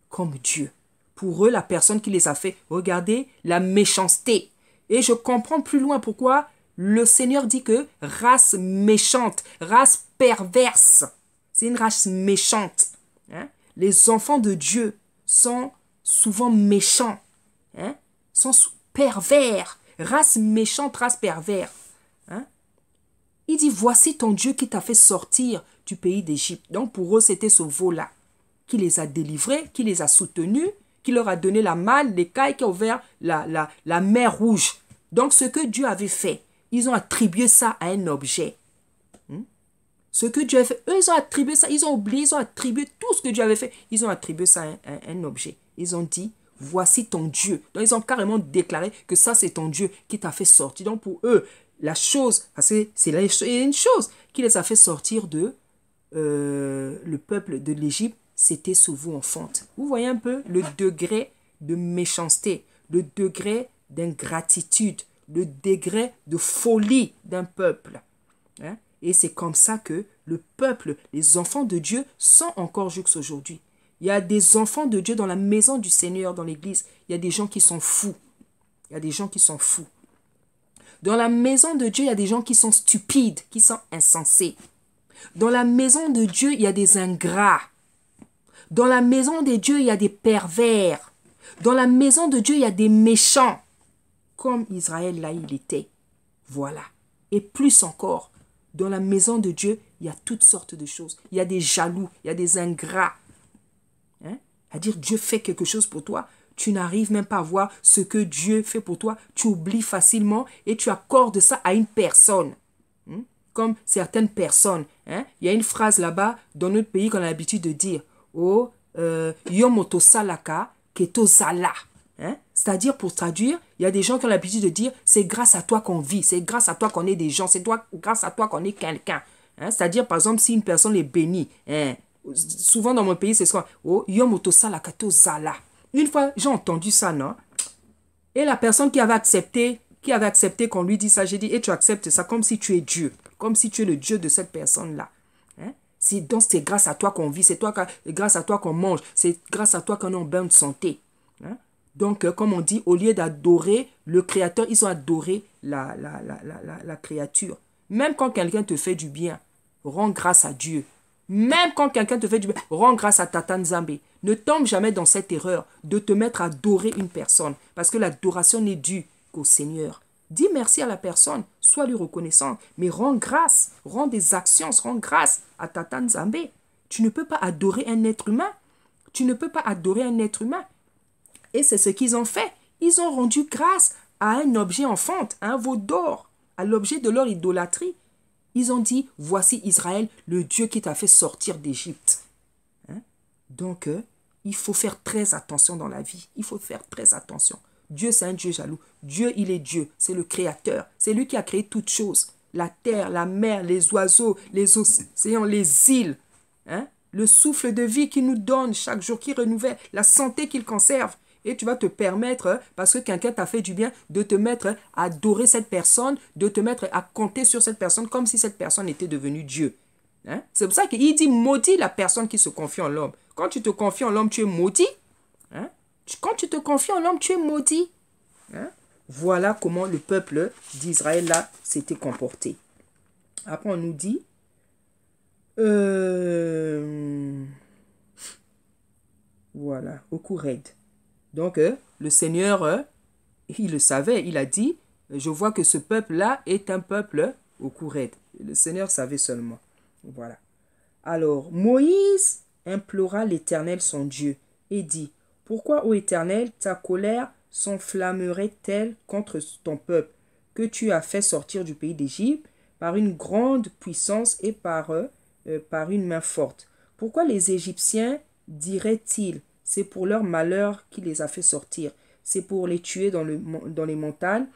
comme Dieu. Pour eux, la personne qui les a fait, regardez la méchanceté. Et je comprends plus loin pourquoi le Seigneur dit que race méchante, race perverse. C'est une race méchante. Hein? Les enfants de Dieu sont souvent méchants. Hein? Sont pervers. Race méchante, race pervers. Hein? Il dit, voici ton Dieu qui t'a fait sortir du pays d'Égypte. Donc pour eux, c'était ce veau-là qui les a délivrés, qui les a soutenus, qui leur a donné la manne, l'écaille, qui a ouvert la mer rouge. Donc, ce que Dieu avait fait, ils ont attribué ça à un objet. Ce que Dieu a fait, eux, ils ont attribué ça, ils ont oublié, ils ont attribué tout ce que Dieu avait fait. Ils ont attribué ça à un objet. Ils ont dit, voici ton Dieu. Donc, ils ont carrément déclaré que ça, c'est ton Dieu qui t'a fait sortir. Donc, pour eux, la chose, parce que c'est une chose qui les a fait sortir de le peuple de l'Égypte, c'était sous vous en fonte. Vous voyez un peu le degré de méchanceté, le degré d'ingratitude, le degré de folie d'un peuple. Hein? Et c'est comme ça que le peuple, les enfants de Dieu sont encore jusqu'aujourd'hui. Il y a des enfants de Dieu dans la maison du Seigneur, dans l'église. Il y a des gens qui sont fous. Il y a des gens qui sont fous. Dans la maison de Dieu, il y a des gens qui sont stupides, qui sont insensés. Dans la maison de Dieu, il y a des ingrats. Dans la maison de Dieu, il y a des pervers. Dans la maison de Dieu, il y a des méchants. Comme Israël, là, il était. Voilà. Et plus encore, dans la maison de Dieu, il y a toutes sortes de choses. Il y a des jaloux, il y a des ingrats. Hein? C'est-à-dire, Dieu fait quelque chose pour toi. Tu n'arrives même pas à voir ce que Dieu fait pour toi. Tu oublies facilement et tu accordes ça à une personne. Comme certaines personnes. Hein? Il y a une phrase là-bas, dans notre pays, qu'on a l'habitude de dire. Oh, yomoto salaka keto zala. Hein? C'est-à-dire, pour traduire, il y a des gens qui ont l'habitude de dire, c'est grâce à toi qu'on vit, c'est grâce à toi qu'on est des gens, c'est grâce à toi qu'on est quelqu'un. Hein? C'est-à-dire, par exemple, si une personne est bénie, hein? Souvent dans mon pays, c'est ça. Oh, yomoto salaka keto zala. Une fois, j'ai entendu ça, non? Et la personne qui avait accepté qu'on lui dise ça, j'ai dit, et tu acceptes ça comme si tu es Dieu, comme si tu es le Dieu de cette personne-là. Hein? Donc, c'est grâce à toi qu'on vit, c'est grâce à toi qu'on mange, c'est grâce à toi qu'on est en bonne santé. Hein? Donc, comme on dit, au lieu d'adorer le Créateur, ils ont adoré la créature. Même quand quelqu'un te fait du bien, rends grâce à Dieu. Même quand quelqu'un te fait du bien, rends grâce à Tata Nzambe. Ne tombe jamais dans cette erreur de te mettre à adorer une personne. Parce que l'adoration n'est due qu'au Seigneur. Dis merci à la personne, sois lui reconnaissant, mais rends grâce, rends des actions, rends grâce à Tata Nzambe. Tu ne peux pas adorer un être humain. Tu ne peux pas adorer un être humain. Et c'est ce qu'ils ont fait. Ils ont rendu grâce à un objet en fonte, à un veau d'or, à l'objet de leur idolâtrie. Ils ont dit, voici Israël, le Dieu qui t'a fait sortir d'Égypte. Hein? Donc, il faut faire très attention dans la vie. Il faut faire très attention. Dieu, c'est un Dieu jaloux. Dieu, il est Dieu. C'est le Créateur. C'est lui qui a créé toutes choses. La terre, la mer, les oiseaux, les océans, les îles. Hein? Le souffle de vie qu'il nous donne chaque jour, qui renouvelle, la santé qu'il conserve. Et tu vas te permettre, parce que quelqu'un t'a fait du bien, de te mettre à adorer cette personne, de te mettre à compter sur cette personne comme si cette personne était devenue Dieu. Hein? C'est pour ça qu'il dit maudit la personne qui se confie en l'homme. Quand tu te confies en l'homme, tu es maudit. Hein? Quand tu te confies en l'homme, tu es maudit. Hein? Voilà comment le peuple d'Israël là s'était comporté. Après, on nous dit... voilà, au Koured. Donc, le Seigneur, il le savait, il a dit, je vois que ce peuple-là est un peuple au Koured. Le Seigneur savait seulement. Voilà. Alors, Moïse implora l'Éternel son Dieu et dit, pourquoi, ô Éternel, ta colère s'enflammerait-elle contre ton peuple que tu as fait sortir du pays d'Égypte par une grande puissance et par une main forte? Pourquoi les Égyptiens diraient-ils, c'est pour leur malheur qui les a fait sortir, c'est pour les tuer dans les montagnes,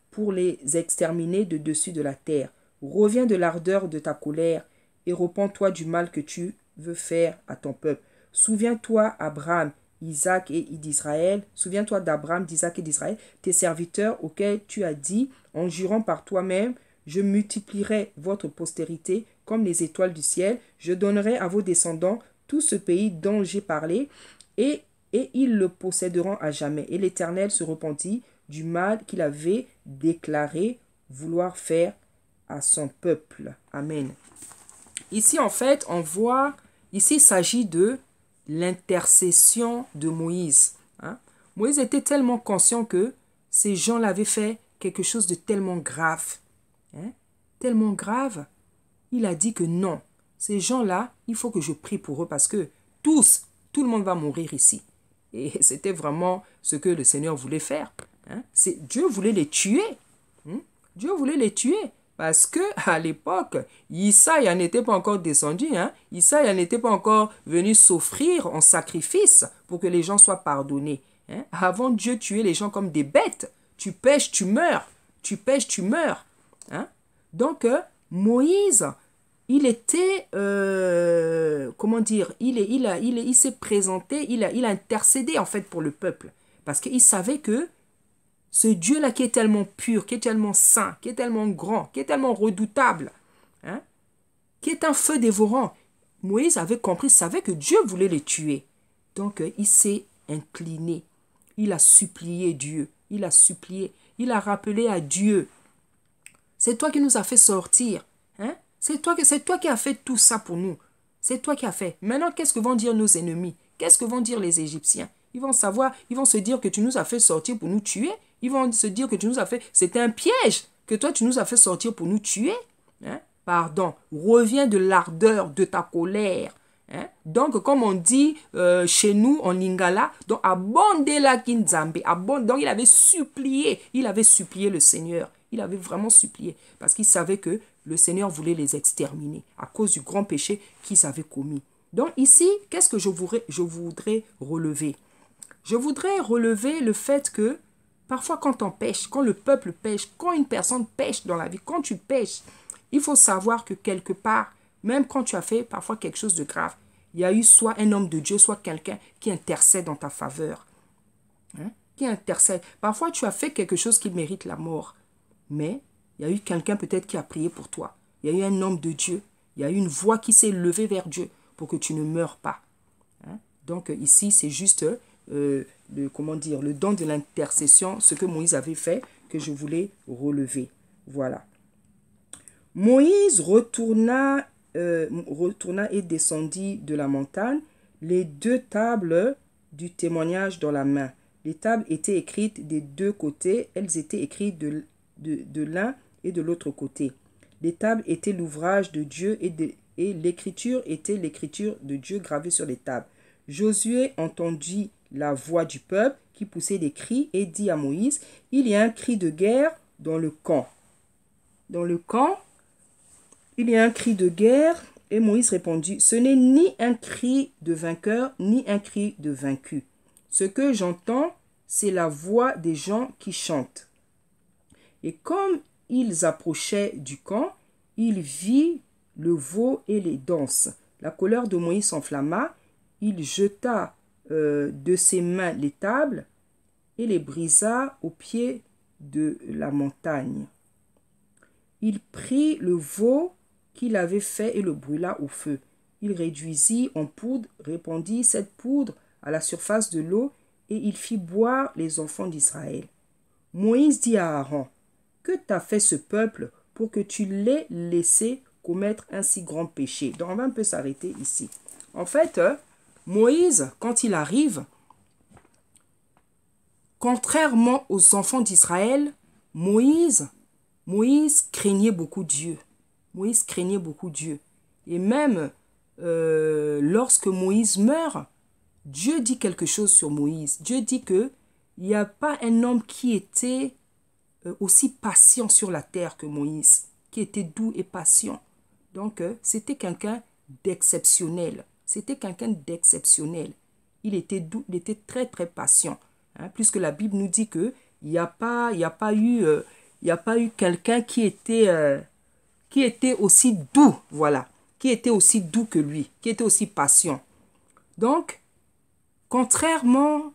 pour les exterminer de dessus de la terre. Reviens de l'ardeur de ta colère et repens-toi du mal que tu veux faire à ton peuple. Souviens-toi, Abraham, Isaac et d'Israël, souviens-toi d'Abraham, d'Isaac et d'Israël, tes serviteurs auxquels tu as dit, en jurant par toi-même, je multiplierai votre postérité comme les étoiles du ciel, je donnerai à vos descendants tout ce pays dont j'ai parlé, et ils le posséderont à jamais. Et l'Éternel se repentit du mal qu'il avait déclaré vouloir faire à son peuple. Amen. Ici, en fait, on voit, ici, il s'agit de l'intercession de Moïse. Hein? Moïse était tellement conscient que ces gens-là avaient fait quelque chose de tellement grave. Hein? Tellement grave, il a dit que non, ces gens-là, il faut que je prie pour eux parce que tout le monde va mourir ici. Et c'était vraiment ce que le Seigneur voulait faire. Hein? Dieu voulait les tuer. Dieu voulait les tuer. Parce que à l'époque, Isaïe n'était pas encore descendu. Hein? Isaïe n'était pas encore venu s'offrir en sacrifice pour que les gens soient pardonnés. Hein? Avant, Dieu tuait les gens comme des bêtes. Tu pêches, tu meurs. Tu pêches, tu meurs. Hein? Donc, Moïse, il était, comment dire, il s'est présenté, il a intercédé en fait pour le peuple. Parce qu'il savait que ce Dieu-là qui est tellement pur, qui est tellement saint, qui est tellement grand, qui est tellement redoutable, hein, qui est un feu dévorant, Moïse avait compris, savait que Dieu voulait les tuer. Donc, il s'est incliné. Il a supplié Dieu. Il a supplié. Il a rappelé à Dieu. C'est toi qui nous as fait sortir. Hein? C'est toi qui as fait tout ça pour nous. C'est toi qui as fait. Maintenant, qu'est-ce que vont dire nos ennemis? Qu'est-ce que vont dire les Égyptiens? Ils vont savoir, ils vont se dire que tu nous as fait sortir pour nous tuer. Ils vont se dire que tu nous as fait... C'était un piège que toi, tu nous as fait sortir pour nous tuer. Hein? Pardon. Reviens de l'ardeur de ta colère. Hein? Donc, comme on dit chez nous en lingala, donc abonde la kinzambe. Donc, il avait supplié le Seigneur. Il avait vraiment supplié parce qu'il savait que le Seigneur voulait les exterminer à cause du grand péché qu'ils avaient commis. Donc ici, qu'est-ce que je voudrais relever? Je voudrais relever le fait que parfois quand on pêche, quand le peuple pêche, quand une personne pêche dans la vie, quand tu pêches, il faut savoir que quelque part, même quand tu as fait parfois quelque chose de grave, il y a eu soit un homme de Dieu, soit quelqu'un qui intercède en ta faveur. Hein? Qui intercède. Parfois tu as fait quelque chose qui mérite la mort. Mais il y a eu quelqu'un peut-être qui a prié pour toi. Il y a eu un homme de Dieu. Il y a eu une voix qui s'est levée vers Dieu pour que tu ne meurs pas. Hein? Donc ici, c'est juste le don de l'intercession, ce que Moïse avait fait, que je voulais relever. Voilà. Moïse retourna et descendit de la montagne, les 2 tables du témoignage dans la main. Les tables étaient écrites des 2 côtés. Elles étaient écrites de l'un et de l'autre côté. Les tables étaient l'ouvrage de Dieu et l'écriture était l'écriture de Dieu gravée sur les tables. Josué entendit la voix du peuple qui poussait des cris et dit à Moïse, « Il y a un cri de guerre dans le camp. » Dans le camp, il y a un cri de guerre et Moïse répondit, « Ce n'est ni un cri de vainqueur ni un cri de vaincu. Ce que j'entends, c'est la voix des gens qui chantent. » Et comme ils approchaient du camp, il vit le veau et les danses. La colère de Moïse s'enflamma. Il jeta de ses mains les tables et les brisa au pied de la montagne. Il prit le veau qu'il avait fait et le brûla au feu. Il réduisit en poudre, répandit cette poudre à la surface de l'eau et il fit boire les enfants d'Israël. Moïse dit à Aaron, « Que t'a fait ce peuple pour que tu l'aies laissé commettre un si grand péché? » Donc on va un peu s'arrêter ici. En fait, Moïse, quand il arrive, contrairement aux enfants d'Israël, Moïse craignait beaucoup Dieu. Moïse craignait beaucoup Dieu. Et même lorsque Moïse meurt, Dieu dit quelque chose sur Moïse. Dieu dit qu'il n'y a pas un homme qui était aussi patient sur la terre que Moïse, qui était doux et patient. Donc, c'était quelqu'un d'exceptionnel. C'était quelqu'un d'exceptionnel. Il était doux, il était très, très patient. Hein, puisque la Bible nous dit qu'il n'y a pas eu quelqu'un qui était aussi doux, voilà, qui était aussi doux que lui, qui était aussi patient. Donc, contrairement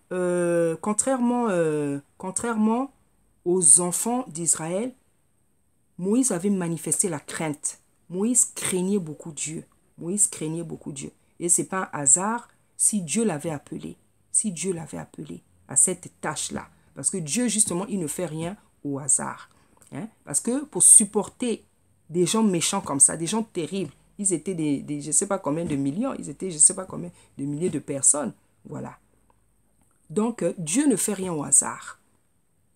aux enfants d'Israël, Moïse avait manifesté la crainte. Moïse craignait beaucoup Dieu. Moïse craignait beaucoup Dieu. Et ce n'est pas un hasard si Dieu l'avait appelé. Si Dieu l'avait appelé à cette tâche-là. Parce que Dieu, justement, il ne fait rien au hasard. Hein? Parce que pour supporter des gens méchants comme ça, des gens terribles, ils étaient je ne sais pas combien de millions, ils étaient je ne sais pas combien de milliers de personnes. Voilà. Donc, Dieu ne fait rien au hasard.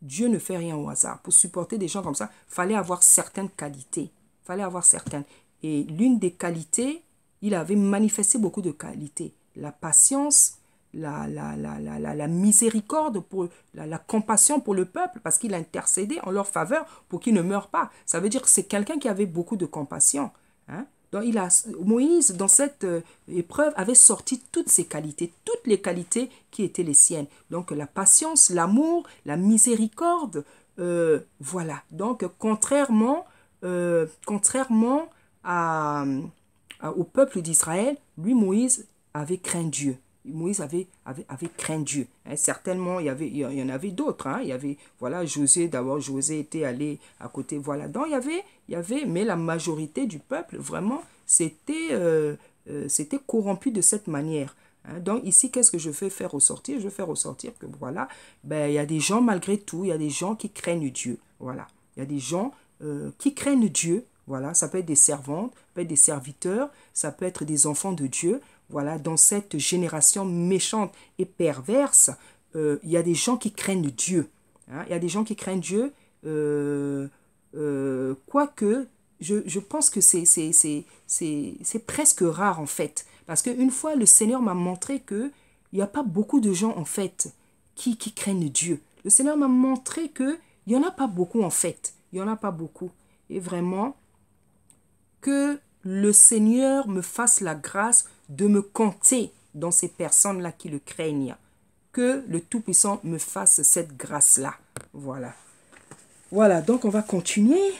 Dieu ne fait rien au hasard. Pour supporter des gens comme ça, il fallait avoir certaines qualités. Il fallait avoir certaines. Et l'une des qualités, il avait manifesté beaucoup de qualités. La patience, la miséricorde, pour la compassion pour le peuple, parce qu'il a intercédé en leur faveur pour qu'ils ne meurent pas. Ça veut dire que c'est quelqu'un qui avait beaucoup de compassion. Hein? Donc Moïse, dans cette épreuve, avait sorti toutes ses qualités, toutes les qualités qui étaient les siennes. Donc la patience, l'amour, la miséricorde, voilà. Donc contrairement au peuple d'Israël, lui, Moïse, avait craint Dieu. Moïse avait craint Dieu. Hein, certainement, il y en avait d'autres. Hein. Il y avait, voilà, Josué, d'abord, Josué était allé à côté. Voilà. Donc, mais la majorité du peuple, vraiment, c'était corrompu de cette manière. Hein. Donc, ici, qu'est-ce que je veux faire ressortir? Je veux faire ressortir que, voilà, ben, il y a des gens, malgré tout, il y a des gens qui craignent Dieu. Voilà. Il y a des gens qui craignent Dieu. Voilà, ça peut être des servantes, ça peut être des serviteurs, ça peut être des enfants de Dieu. Voilà, dans cette génération méchante et perverse, il y a des gens qui craignent Dieu. Hein, il y a des gens qui craignent Dieu, quoique je pense que c'est presque rare en fait. Parce qu'une fois, le Seigneur m'a montré qu'il n'y a pas beaucoup de gens en fait qui craignent Dieu. Le Seigneur m'a montré qu'il n'y en a pas beaucoup en fait. Il n'y en a pas beaucoup. Et vraiment, que le Seigneur me fasse la grâce de me compter dans ces personnes-là qui le craignent. Que le Tout-Puissant me fasse cette grâce-là. Voilà. Voilà, donc on va continuer.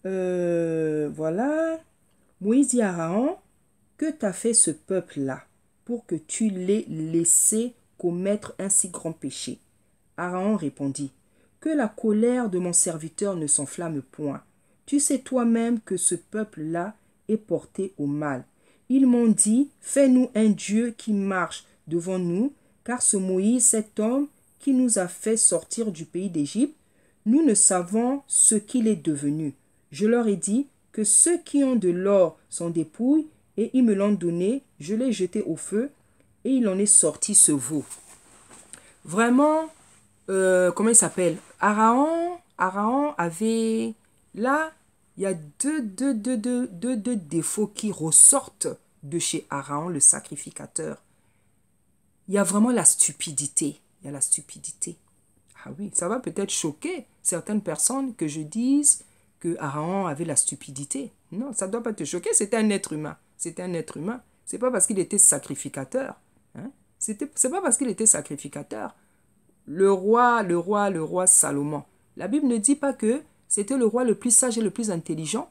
Voilà. Moïse dit à Aaron, que t'a fait ce peuple-là pour que tu l'aies laissé commettre un si grand péché? Aaron répondit, que la colère de mon serviteur ne s'enflamme point. Tu sais toi-même que ce peuple-là est porté au mal. Ils m'ont dit, fais-nous un Dieu qui marche devant nous, car ce Moïse, cet homme qui nous a fait sortir du pays d'Égypte, nous ne savons ce qu'il est devenu. Je leur ai dit que ceux qui ont de l'or sont des pouilles, et ils me l'ont donné, je l'ai jeté au feu, et il en est sorti ce veau. Vraiment, comment il s'appelle? Aaron avait... Là, il y a deux défauts qui ressortent de chez Aaron, le sacrificateur. Il y a vraiment la stupidité. Il y a la stupidité. Ah oui, ça va peut-être choquer certaines personnes que je dise que Aaron avait la stupidité. Non, ça ne doit pas te choquer, c'était un être humain. C'était un être humain. Ce n'est pas parce qu'il était sacrificateur. Hein? C'est pas parce qu'il était sacrificateur. Le roi Salomon. La Bible ne dit pas que c'était le roi le plus sage et le plus intelligent,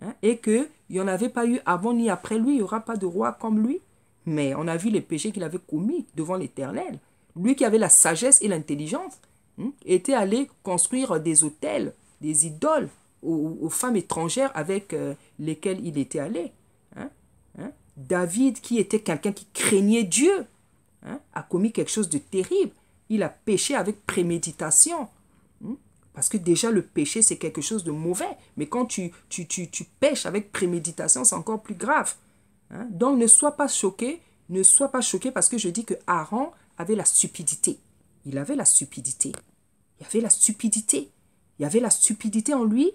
hein, et qu'il n'y en avait pas eu avant ni après lui, il n'y aura pas de roi comme lui. Mais on a vu les péchés qu'il avait commis devant l'Éternel. Lui qui avait la sagesse et l'intelligence, hein, était allé construire des autels, des idoles aux femmes étrangères avec lesquelles il était allé. Hein, hein. David, qui était quelqu'un qui craignait Dieu, hein, a commis quelque chose de terrible. Il a péché avec préméditation. Parce que déjà, le péché, c'est quelque chose de mauvais. Mais quand tu pêches avec préméditation, c'est encore plus grave. Hein? Donc, ne sois pas choqué. Ne sois pas choqué parce que je dis que Aaron avait la stupidité. Il avait la stupidité. Il y avait la stupidité. Il y avait la stupidité en lui.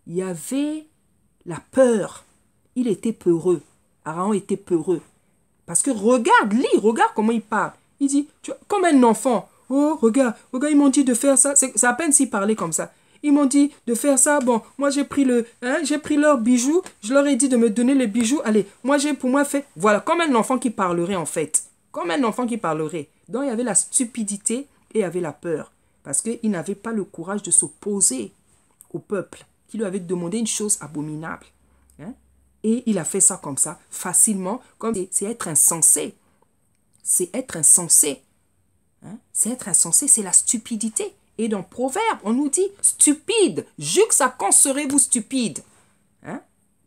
Il y avait la peur. Il était peureux. Aaron était peureux. Parce que regarde comment il parle. Il dit, comme un enfant. Oh, regarde, ils m'ont dit de faire ça. C'est à peine s'ils parlaient comme ça. Ils m'ont dit de faire ça. Bon, moi j'ai pris leurs bijoux. Je leur ai dit de me donner les bijoux. Allez, moi j'ai pour moi fait. Voilà, comme un enfant qui parlerait en fait. Comme un enfant qui parlerait. Donc il y avait la stupidité et il y avait la peur. Parce qu'il n'avait pas le courage de s'opposer au peuple qui lui avait demandé une chose abominable. Hein? Et il a fait ça comme ça, facilement. Comme c'est être insensé. C'est être insensé. Hein? C'est être insensé, c'est la stupidité. Et dans Proverbe, on nous dit stupide. Juxta, ça quand serez-vous stupide? Hein?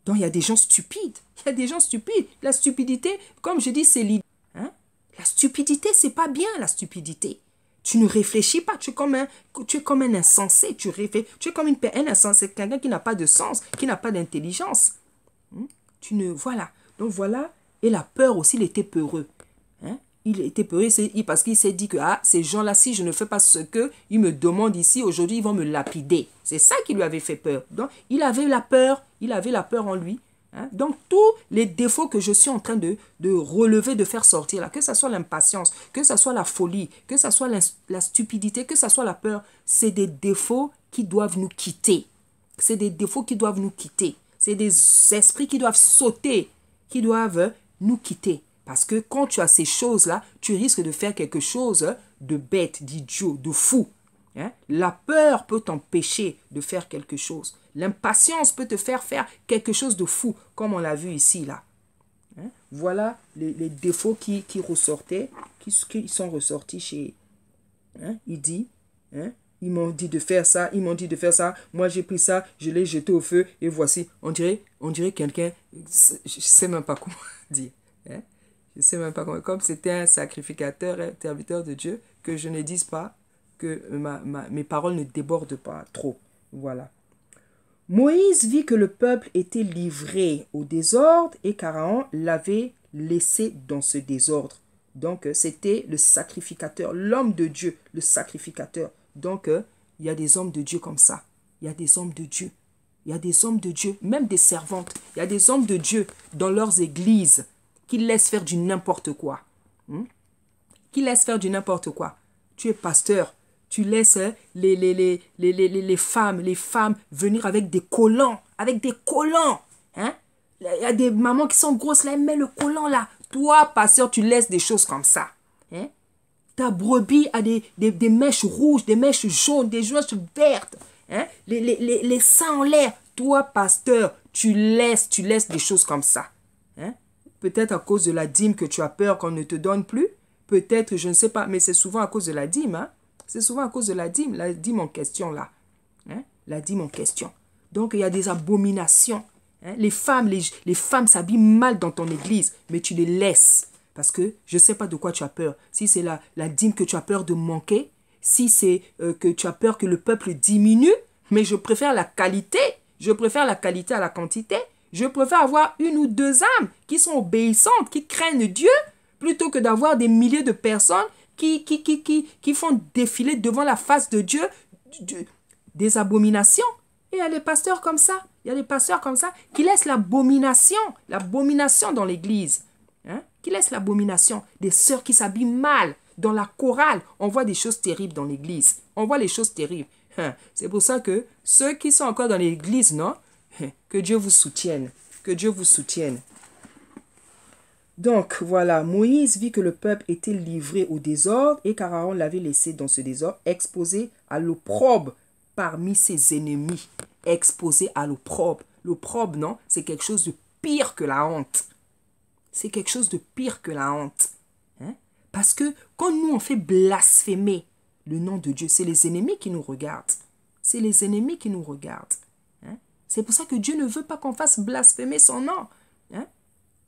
Donc il y a des gens stupides. Il y a des gens stupides. La stupidité, comme je dis, c'est l'idée. Hein? La stupidité, c'est pas bien, la stupidité. Tu ne réfléchis pas. Tu es comme un insensé. Tu es comme un insensé. Quelqu'un qui n'a pas de sens, qui n'a pas d'intelligence. Voilà. Donc voilà. Et la peur aussi, il était peureux. Hein? Il était peureux parce qu'il s'est dit que ces gens-là, si je ne fais pas ce qu'ils me demandent ici, aujourd'hui, ils vont me lapider. C'est ça qui lui avait fait peur. Donc, il avait la peur en lui. Hein? Donc, tous les défauts que je suis en train de relever, de faire sortir, là, que ce soit l'impatience, que ce soit la folie, que ce soit la stupidité, que ce soit la peur, c'est des défauts qui doivent nous quitter. C'est des défauts qui doivent nous quitter. C'est des esprits qui doivent sauter, qui doivent nous quitter. Parce que quand tu as ces choses-là, tu risques de faire quelque chose de bête, d'idiot, de fou. Hein? La peur peut t'empêcher de faire quelque chose. L'impatience peut te faire faire quelque chose de fou, comme on l'a vu ici, là. Hein? Voilà les défauts qui ressortaient, qui sont ressortis chez... Hein? Il dit, hein? Ils m'ont dit de faire ça, ils m'ont dit de faire ça. Moi, j'ai pris ça, je l'ai jeté au feu, et voici, on dirait quelqu'un... Je ne sais même pas comment dire. Hein? Je ne sais même pas comment... Comme c'était un sacrificateur, un serviteur de Dieu, que je ne dise pas, que mes paroles ne débordent pas trop. Voilà. Moïse vit que le peuple était livré au désordre et qu'Aaron l'avait laissé dans ce désordre. Donc, c'était le sacrificateur, l'homme de Dieu, le sacrificateur. Donc, il y a des hommes de Dieu comme ça. Il y a des hommes de Dieu. Il y a des hommes de Dieu, même des servantes. Il y a des hommes de Dieu dans leurs églises qui laissent faire du n'importe quoi. Qui laissent faire du n'importe quoi. Tu es pasteur. Tu laisses les femmes venir avec des collants. Hein? Il y a des mamans qui sont grosses, là, elles mettent le collant là. Toi, pasteur, tu laisses des choses comme ça. Hein? Ta brebis a des mèches rouges, des mèches jaunes, des mèches vertes. Hein? Les seins en l'air. Toi, pasteur, tu laisses des choses comme ça. Hein? Peut-être à cause de la dîme que tu as peur qu'on ne te donne plus. Peut-être, je ne sais pas, mais c'est souvent à cause de la dîme, hein? C'est souvent à cause de la dîme en question là. Hein? La dîme en question. Donc il y a des abominations. Hein? Les femmes s'habillent mal dans ton église, mais tu les laisses. Parce que je ne sais pas de quoi tu as peur. Si c'est la dîme que tu as peur de manquer, si c'est que tu as peur que le peuple diminue, mais je préfère la qualité. Je préfère la qualité à la quantité. Je préfère avoir une ou deux âmes qui sont obéissantes, qui craignent Dieu, plutôt que d'avoir des milliers de personnes qui font défiler devant la face de Dieu des abominations. Et il y a des pasteurs comme ça. Il y a des pasteurs comme ça qui laissent l'abomination dans l'église. Hein? Qui laissent l'abomination. Des sœurs qui s'habillent mal. Dans la chorale, on voit des choses terribles dans l'église. On voit les choses terribles. Hein? C'est pour ça que ceux qui sont encore dans l'église, non? Que Dieu vous soutienne. Que Dieu vous soutienne. Donc, voilà, Moïse vit que le peuple était livré au désordre et qu'Aaron l'avait laissé dans ce désordre, exposé à l'opprobre parmi ses ennemis. Exposé à l'opprobre. L'opprobre, non, c'est quelque chose de pire que la honte. C'est quelque chose de pire que la honte. Hein? Parce que quand nous, on fait blasphémer le nom de Dieu, c'est les ennemis qui nous regardent. C'est les ennemis qui nous regardent. Hein? C'est pour ça que Dieu ne veut pas qu'on fasse blasphémer son nom. Hein?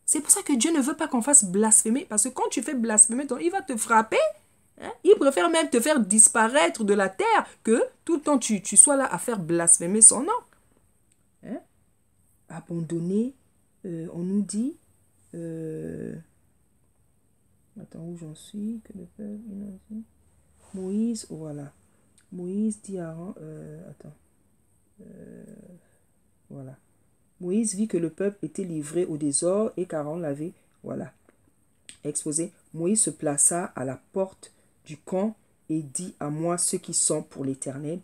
C'est pour ça que Dieu ne veut pas qu'on fasse blasphémer. Parce que quand tu fais blasphémer, il va te frapper. Hein? Il préfère même te faire disparaître de la terre que tout le temps tu sois là à faire blasphémer son nom. Hein? Abandonner, on nous dit... attends, où j'en suis que le peuple, Moïse, voilà. Moïse dit à Aaron... attends. Voilà. Moïse vit que le peuple était livré au désordre et qu'Aaron l'avait, voilà, exposé. Moïse se plaça à la porte du camp et dit à moi ceux qui sont pour l'Éternel.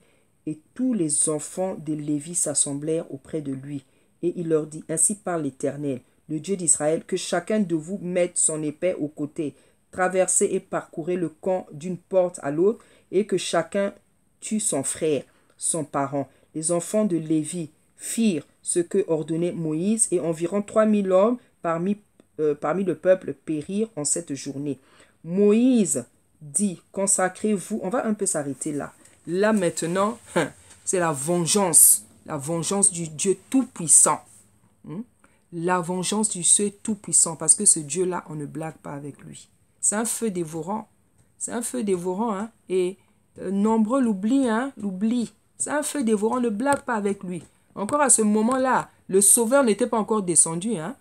Et tous les enfants de Lévi s'assemblèrent auprès de lui. Et il leur dit, ainsi parle l'Éternel, le Dieu d'Israël, que chacun de vous mette son épée au côté, traversez et parcourez le camp d'une porte à l'autre, et que chacun tue son frère, son parent. Les enfants de Lévi firent ce que ordonnait Moïse, et environ 3000 hommes parmi le peuple périrent en cette journée. Moïse dit, consacrez-vous. On va un peu s'arrêter là. Là maintenant, c'est la vengeance du Dieu Tout-Puissant. La vengeance du Dieu Tout-Puissant, parce que ce Dieu-là, on ne blague pas avec lui. C'est un feu dévorant. C'est un feu dévorant, hein? Et nombreux l'oublient, hein? L'oublient. C'est un feu dévorant, ne blague pas avec lui. Encore à ce moment-là, le Sauveur n'était pas encore descendu, hein?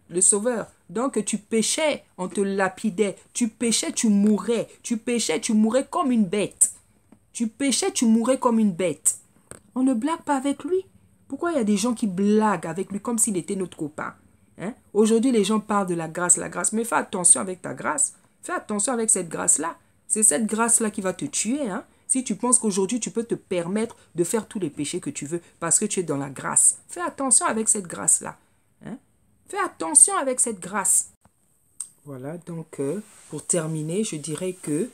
Le Sauveur. Donc tu péchais, on te lapidait. Tu péchais, tu mourais. Tu péchais, tu mourais comme une bête. Tu péchais, tu mourais comme une bête. On ne blague pas avec lui. Pourquoi il y a des gens qui blaguent avec lui comme s'il était notre copain? Aujourd'hui, les gens parlent de la grâce, mais fais attention avec ta grâce. Fais attention avec cette grâce-là. C'est cette grâce-là qui va te tuer. Si tu penses qu'aujourd'hui, tu peux te permettre de faire tous les péchés que tu veux parce que tu es dans la grâce. Fais attention avec cette grâce-là. Fais attention avec cette grâce. Voilà, donc pour terminer, je dirais que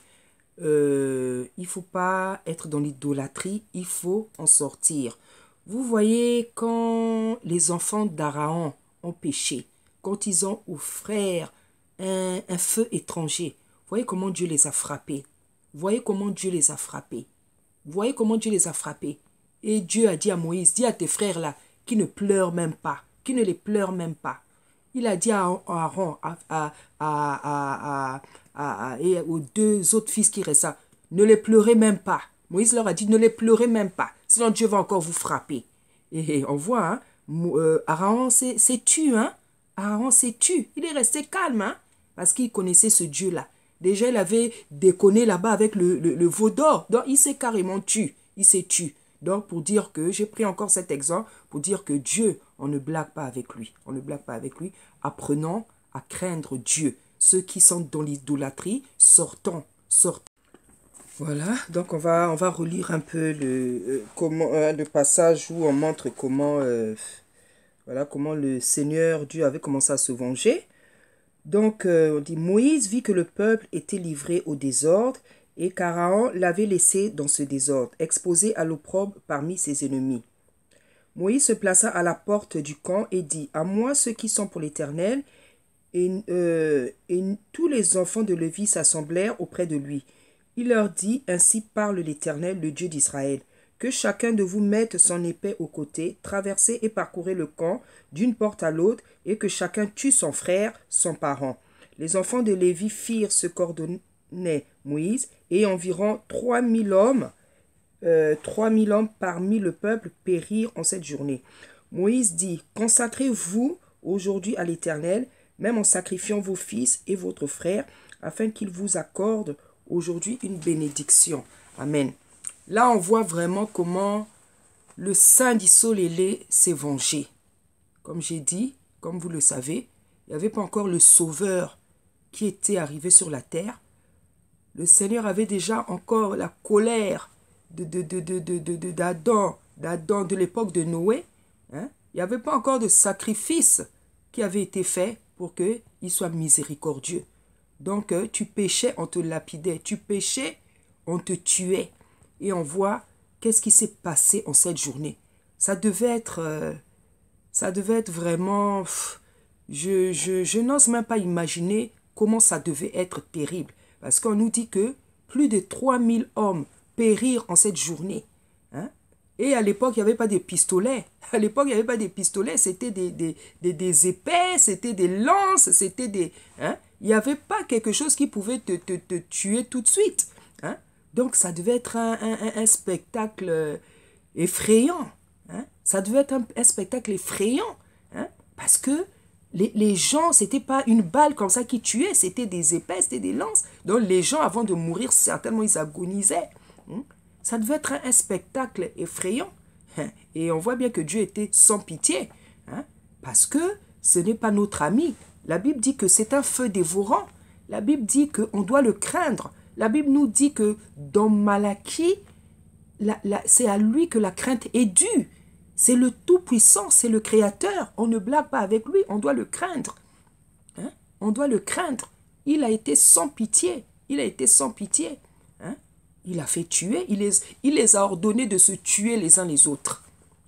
il ne faut pas être dans l'idolâtrie, il faut en sortir. Vous voyez, quand les enfants d'Araon ont péché, quand ils ont offert un feu étranger, voyez comment Dieu les a frappés. Voyez comment Dieu les a frappés. Voyez comment Dieu les a frappés. Et Dieu a dit à Moïse, dis à tes frères là, qui ne pleurent même pas, qui ne les pleurent même pas. Il a dit à Aaron, et aux deux autres fils qui restent, ne les pleurez même pas. Moïse leur a dit, ne les pleurez même pas, sinon Dieu va encore vous frapper. Et on voit, Aaron s'est tu, Aaron s'est tu. Il est resté calme, parce qu'il connaissait ce Dieu-là. Déjà, il avait déconné là-bas avec le veau d'or. Donc, il s'est carrément tu. Il s'est tu. Donc, pour dire que, j'ai pris encore cet exemple, pour dire que Dieu, on ne blague pas avec lui. On ne blague pas avec lui. Apprenons à craindre Dieu. Ceux qui sont dans l'idolâtrie, sortons. Voilà, donc on va relire un peu le passage où on montre comment, comment le Seigneur Dieu avait commencé à se venger. Donc, on dit, Moïse vit que le peuple était livré au désordre et qu'Aaron l'avait laissé dans ce désordre, exposé à l'opprobre parmi ses ennemis. Moïse se plaça à la porte du camp et dit, à moi ceux qui sont pour l'Éternel, et tous les enfants de Lévi s'assemblèrent auprès de lui. Il leur dit, ainsi parle l'Éternel, le Dieu d'Israël, que chacun de vous mette son épée au côté, traversez et parcourez le camp d'une porte à l'autre, et que chacun tue son frère, son parent. Les enfants de Lévi firent ce qu'ordonnait Moïse, et environ 3000 hommes, 3000 hommes parmi le peuple périrent en cette journée. Moïse dit, consacrez-vous aujourd'hui à l'Éternel, même en sacrifiant vos fils et votre frère, afin qu'il vous accorde aujourd'hui une bénédiction. Amen. Là, on voit vraiment comment le Saint d'Israël s'est vengé. Comme j'ai dit, comme vous le savez, il n'y avait pas encore le Sauveur qui était arrivé sur la terre. Le Seigneur avait déjà encore la colère d'Adam, de l'époque de Noé. Il n'y avait pas encore de sacrifice qui avait été fait pour qu'il soit miséricordieux. Donc, tu péchais, on te lapidait. Tu péchais, on te tuait. Et on voit qu'est-ce qui s'est passé en cette journée. Ça devait être vraiment... Je n'ose même pas imaginer comment ça devait être terrible. Parce qu'on nous dit que plus de 3000 hommes périrent en cette journée. Et à l'époque, il n'y avait pas de pistolets. À l'époque, il n'y avait pas de pistolets. C'était des épées, c'était des lances, c'était des... Il n'y avait pas quelque chose qui pouvait te tuer tout de suite. Donc, ça devait être un spectacle effrayant. Ça devait être un spectacle effrayant. Parce que les gens, ce n'était pas une balle comme ça qui tuait, c'était des épées, c'était des lances. Donc, les gens, avant de mourir, certainement, ils agonisaient. Ça devait être un spectacle effrayant. Et on voit bien que Dieu était sans pitié. Parce que ce n'est pas notre ami. La Bible dit que c'est un feu dévorant. La Bible dit qu'on doit le craindre. La Bible nous dit que dans Malachie, c'est à lui que la crainte est due. C'est le Tout-Puissant, c'est le Créateur. On ne blague pas avec lui, on doit le craindre. On doit le craindre. Il a été sans pitié. Il a été sans pitié. Il a fait tuer. Il les a ordonnés de se tuer les uns les autres.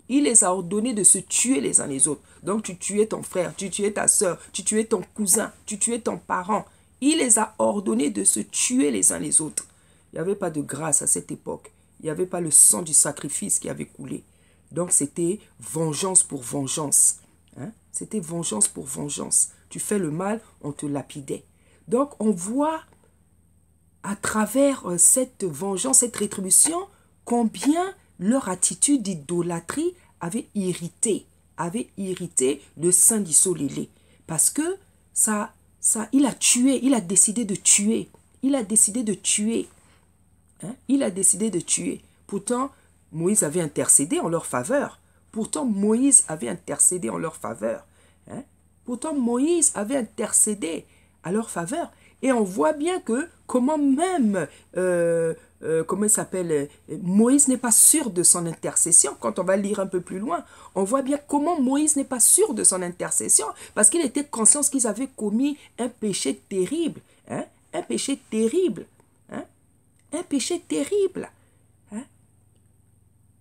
Il les a ordonnés de se tuer les uns les autres. Donc tu tuais ton frère, tu tuais ta soeur, tu tuais ton cousin, tu tuais ton parent. Il les a ordonnés de se tuer les uns les autres. Il n'y avait pas de grâce à cette époque. Il n'y avait pas le sang du sacrifice qui avait coulé. Donc c'était vengeance pour vengeance. C'était vengeance pour vengeance. Tu fais le mal, on te lapidait. Donc on voit à travers cette vengeance, cette rétribution, combien leur attitude d'idolâtrie avait irrité le Saint d'Israël. Parce que il a tué, il a décidé de tuer. Il a décidé de tuer. Il a décidé de tuer. Pourtant, Moïse avait intercédé en leur faveur Pourtant, Moïse avait intercédé en leur faveur. Hein? Pourtant, Moïse avait intercédé à leur faveur. Et on voit bien que comment même, comment il s'appelle, Moïse n'est pas sûr de son intercession. Quand on va lire un peu plus loin, on voit bien comment Moïse n'est pas sûr de son intercession. Parce qu'il était conscient qu'ils avaient commis un péché terrible. Hein? Un péché terrible. Hein? Un péché terrible. Hein?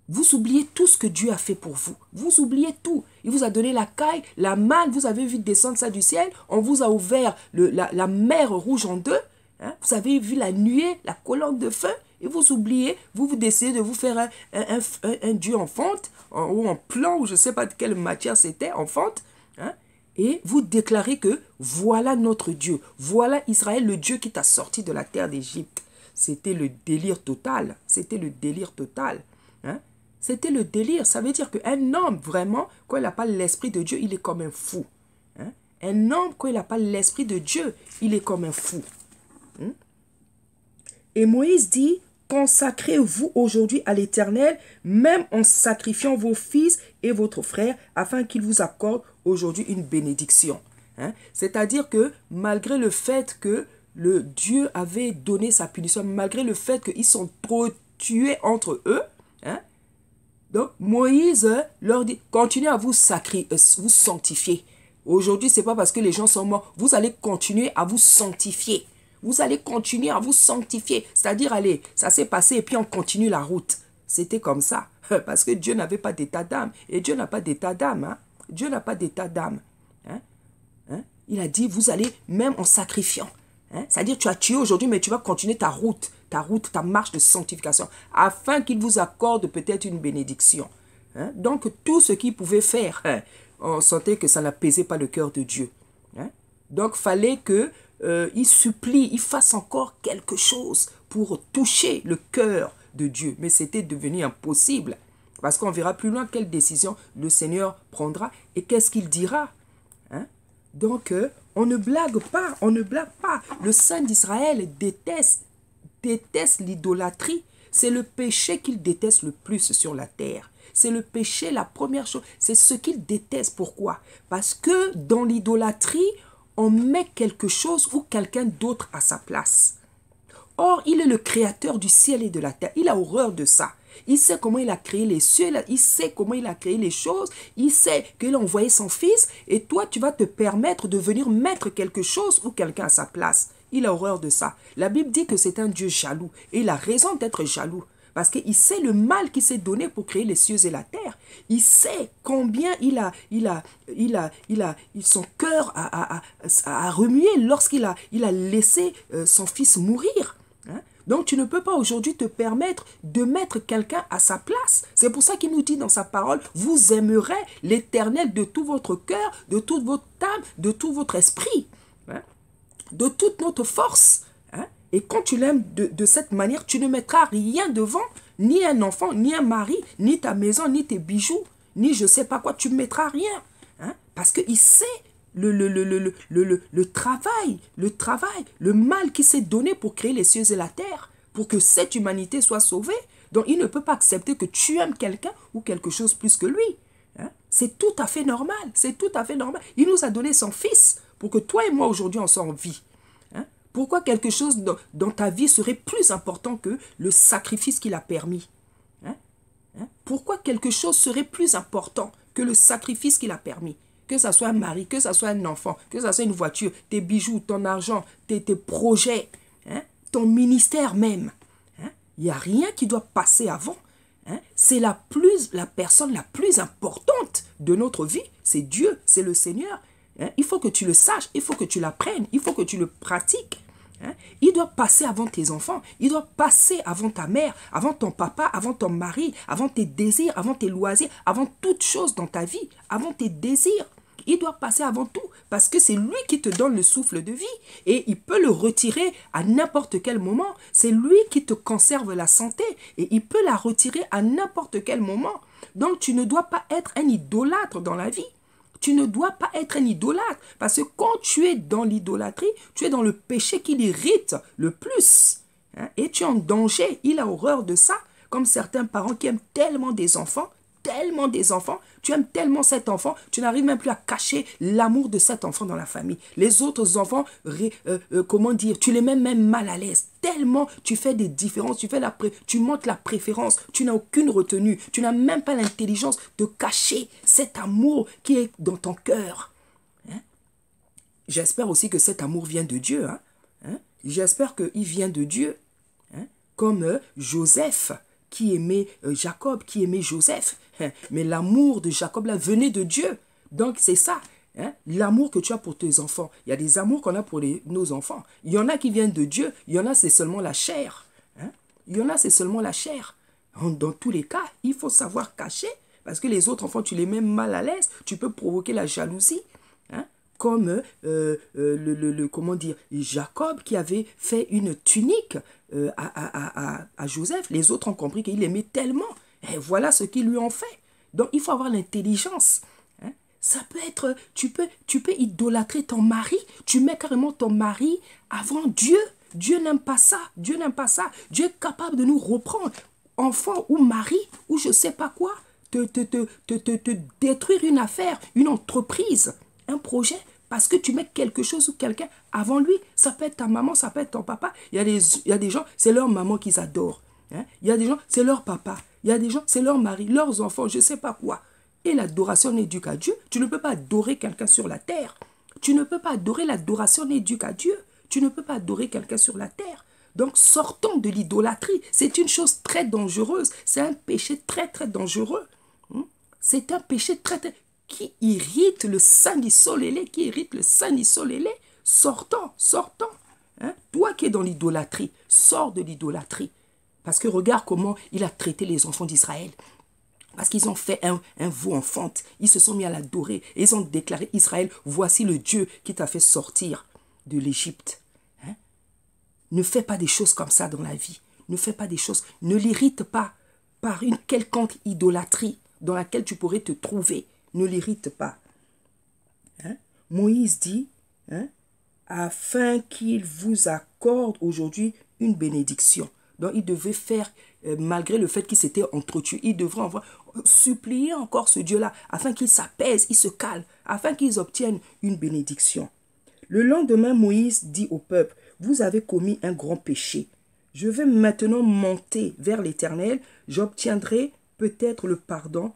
Vous oubliez tout ce que Dieu a fait pour vous. Vous oubliez tout. Il vous a donné la caille, la manne, vous avez vu descendre ça du ciel. On vous a ouvert la mer rouge en deux. Hein? Vous avez vu la nuée, la colonne de feu. Et vous oubliez, vous décidez de vous faire un Dieu en fonte, ou en plan, ou je ne sais pas de quelle matière c'était, en fonte. Hein? Et vous déclarez que voilà notre Dieu. Voilà Israël, le Dieu qui t'a sorti de la terre d'Égypte. C'était le délire total. C'était le délire total. Hein? C'était le délire. Ça veut dire qu'un homme, vraiment, quand il n'a pas l'esprit de Dieu, il est comme un fou. Hein? Un homme, quand il n'a pas l'esprit de Dieu, il est comme un fou. Hein? Et Moïse dit, consacrez-vous aujourd'hui à l'Éternel, même en sacrifiant vos fils et votre frère, afin qu'il vous accorde aujourd'hui une bénédiction. Hein? C'est-à-dire que malgré le fait que le Dieu avait donné sa punition, malgré le fait qu'ils sont trop tués entre eux, hein? Donc Moïse leur dit, continuez à vous sanctifier. Aujourd'hui, ce n'est pas parce que les gens sont morts, vous allez continuer à vous sanctifier. Vous allez continuer à vous sanctifier. C'est-à-dire, allez, ça s'est passé et puis on continue la route. C'était comme ça. Parce que Dieu n'avait pas d'état d'âme. Et Dieu n'a pas d'état d'âme. Hein? Dieu n'a pas d'état d'âme. Hein? Hein? Il a dit, vous allez même en sacrifiant. Hein? C'est-à-dire, tu as tué aujourd'hui, mais tu vas continuer ta route, ta marche de sanctification, afin qu'il vous accorde peut-être une bénédiction. Hein? Donc, tout ce qu'il pouvait faire, hein, on sentait que ça n'apaisait pas le cœur de Dieu. Hein? Donc, il fallait que il supplie, il fasse encore quelque chose pour toucher le cœur de Dieu. Mais c'était devenu impossible. Parce qu'on verra plus loin quelle décision le Seigneur prendra et qu'est-ce qu'il dira. Hein? Donc, on ne blague pas, on ne blague pas. Le Saint d'Israël déteste l'idolâtrie. C'est le péché qu'il déteste le plus sur la terre. C'est le péché, la première chose. C'est ce qu'il déteste. Pourquoi? Parce que dans l'idolâtrie, on met quelque chose ou quelqu'un d'autre à sa place. Or, il est le créateur du ciel et de la terre. Il a horreur de ça. Il sait comment il a créé les cieux, il sait comment il a créé les choses, il sait qu'il a envoyé son fils et toi, tu vas te permettre de venir mettre quelque chose ou quelqu'un à sa place. Il a horreur de ça. La Bible dit que c'est un Dieu jaloux et il a raison d'être jaloux. Parce qu'il sait le mal qu'il s'est donné pour créer les cieux et la terre. Il sait combien son cœur a remué lorsqu'il a laissé son fils mourir. Hein? Donc tu ne peux pas aujourd'hui te permettre de mettre quelqu'un à sa place. C'est pour ça qu'il nous dit dans sa parole, vous aimerez l'Éternel de tout votre cœur, de toute votre âme, de tout votre esprit, hein? De toute notre force. Hein? Et quand tu l'aimes de cette manière, tu ne mettras rien devant, ni un enfant, ni un mari, ni ta maison, ni tes bijoux, ni je ne sais pas quoi, tu ne mettras rien. Hein? Parce qu'il sait le travail, le mal qui s'est donné pour créer les cieux et la terre, pour que cette humanité soit sauvée. Donc il ne peut pas accepter que tu aimes quelqu'un ou quelque chose plus que lui. Hein? C'est tout à fait normal, c'est tout à fait normal. Il nous a donné son fils pour que toi et moi aujourd'hui on soit en vie. Pourquoi quelque chose dans ta vie serait plus important que le sacrifice qu'il a permis? Hein? Hein? Pourquoi quelque chose serait plus important que le sacrifice qu'il a permis? Que ce soit un mari, que ce soit un enfant, que ce soit une voiture, tes bijoux, ton argent, tes projets, hein? Ton ministère même. Hein? Il n'y a rien qui doit passer avant. Hein? C'est la personne la plus importante de notre vie. C'est Dieu, c'est le Seigneur. Hein? Il faut que tu le saches, il faut que tu l'apprennes, il faut que tu le pratiques. Hein? Il doit passer avant tes enfants, il doit passer avant ta mère, avant ton papa, avant ton mari, avant tes désirs, avant tes loisirs, avant toute chose dans ta vie, avant tes désirs. Il doit passer avant tout parce que c'est lui qui te donne le souffle de vie et il peut le retirer à n'importe quel moment. C'est lui qui te conserve la santé et il peut la retirer à n'importe quel moment. Donc tu ne dois pas être un idolâtre dans la vie. Tu ne dois pas être un idolâtre parce que quand tu es dans l'idolâtrie, tu es dans le péché qui l'irrite le plus. Hein? Et tu es en danger. Il a horreur de ça. Comme certains parents qui aiment tellement des enfants, tellement des enfants, tu aimes tellement cet enfant, tu n'arrives même plus à cacher l'amour de cet enfant dans la famille. Les autres enfants, comment dire, tu les mets même mal à l'aise. Tellement tu fais des différences, tu montres la préférence, tu n'as aucune retenue, tu n'as même pas l'intelligence de cacher cet amour qui est dans ton cœur. Hein? J'espère aussi que cet amour vient de Dieu. Hein? Hein? J'espère qu'il vient de Dieu. Hein? Comme Joseph, qui aimait Jacob, qui aimait Joseph. Hein? Mais l'amour de Jacob là venait de Dieu. Donc c'est ça. Hein? L'amour que tu as pour tes enfants. Il y a des amours qu'on a pour nos enfants. Il y en a qui viennent de Dieu. Il y en a, c'est seulement la chair. Hein? Il y en a, c'est seulement la chair. Dans tous les cas, il faut savoir cacher. Parce que les autres enfants, tu les mets mal à l'aise. Tu peux provoquer la jalousie. Hein? Comme comment dire, Jacob qui avait fait une tunique à Joseph. Les autres ont compris qu'il aimait tellement. Et voilà ce qu'ils lui ont fait. Donc, il faut avoir l'intelligence. Hein? Ça peut être, tu peux idolâtrer ton mari. Tu mets carrément ton mari avant Dieu. Dieu n'aime pas ça. Dieu n'aime pas ça. Dieu est capable de nous reprendre. Enfant ou mari ou je ne sais pas quoi. Te détruire une affaire, une entreprise, un projet. Parce que tu mets quelque chose ou quelqu'un avant lui. Ça peut être ta maman, ça peut être ton papa. Il y a des gens, c'est leur maman qu'ils adorent. Hein? Il y a des gens, c'est leur papa. Il y a des gens, c'est leur mari, leurs enfants, je ne sais pas quoi. Et l'adoration n'est due qu'à Dieu. Tu ne peux pas adorer quelqu'un sur la terre. Tu ne peux pas adorer, l'adoration n'est due qu'à Dieu. Tu ne peux pas adorer quelqu'un sur la terre. Donc sortons de l'idolâtrie. C'est une chose très dangereuse. C'est un péché très très dangereux. C'est un péché très très... qui irrite le sein du solélé, qui irrite le sein du solélé. Sortons, sortons. Hein? Toi qui es dans l'idolâtrie, sors de l'idolâtrie. Parce que regarde comment il a traité les enfants d'Israël. Parce qu'ils ont fait un veau en fonte. Ils se sont mis à l'adorer. Et ils ont déclaré, Israël, voici le Dieu qui t'a fait sortir de l'Égypte. Hein? Ne fais pas des choses comme ça dans la vie. Ne fais pas des choses. Ne l'irrite pas par une quelconque idolâtrie dans laquelle tu pourrais te trouver. Ne l'irrite pas. Hein? Moïse dit, hein, afin qu'il vous accorde aujourd'hui une bénédiction. Donc, il devait faire, malgré le fait qu'il s'était entretenu, il devrait supplier encore ce Dieu-là, afin qu'il s'apaise, il se calme, afin qu'ils obtiennent une bénédiction. Le lendemain, Moïse dit au peuple, vous avez commis un grand péché. Je vais maintenant monter vers l'Éternel, j'obtiendrai peut-être le pardon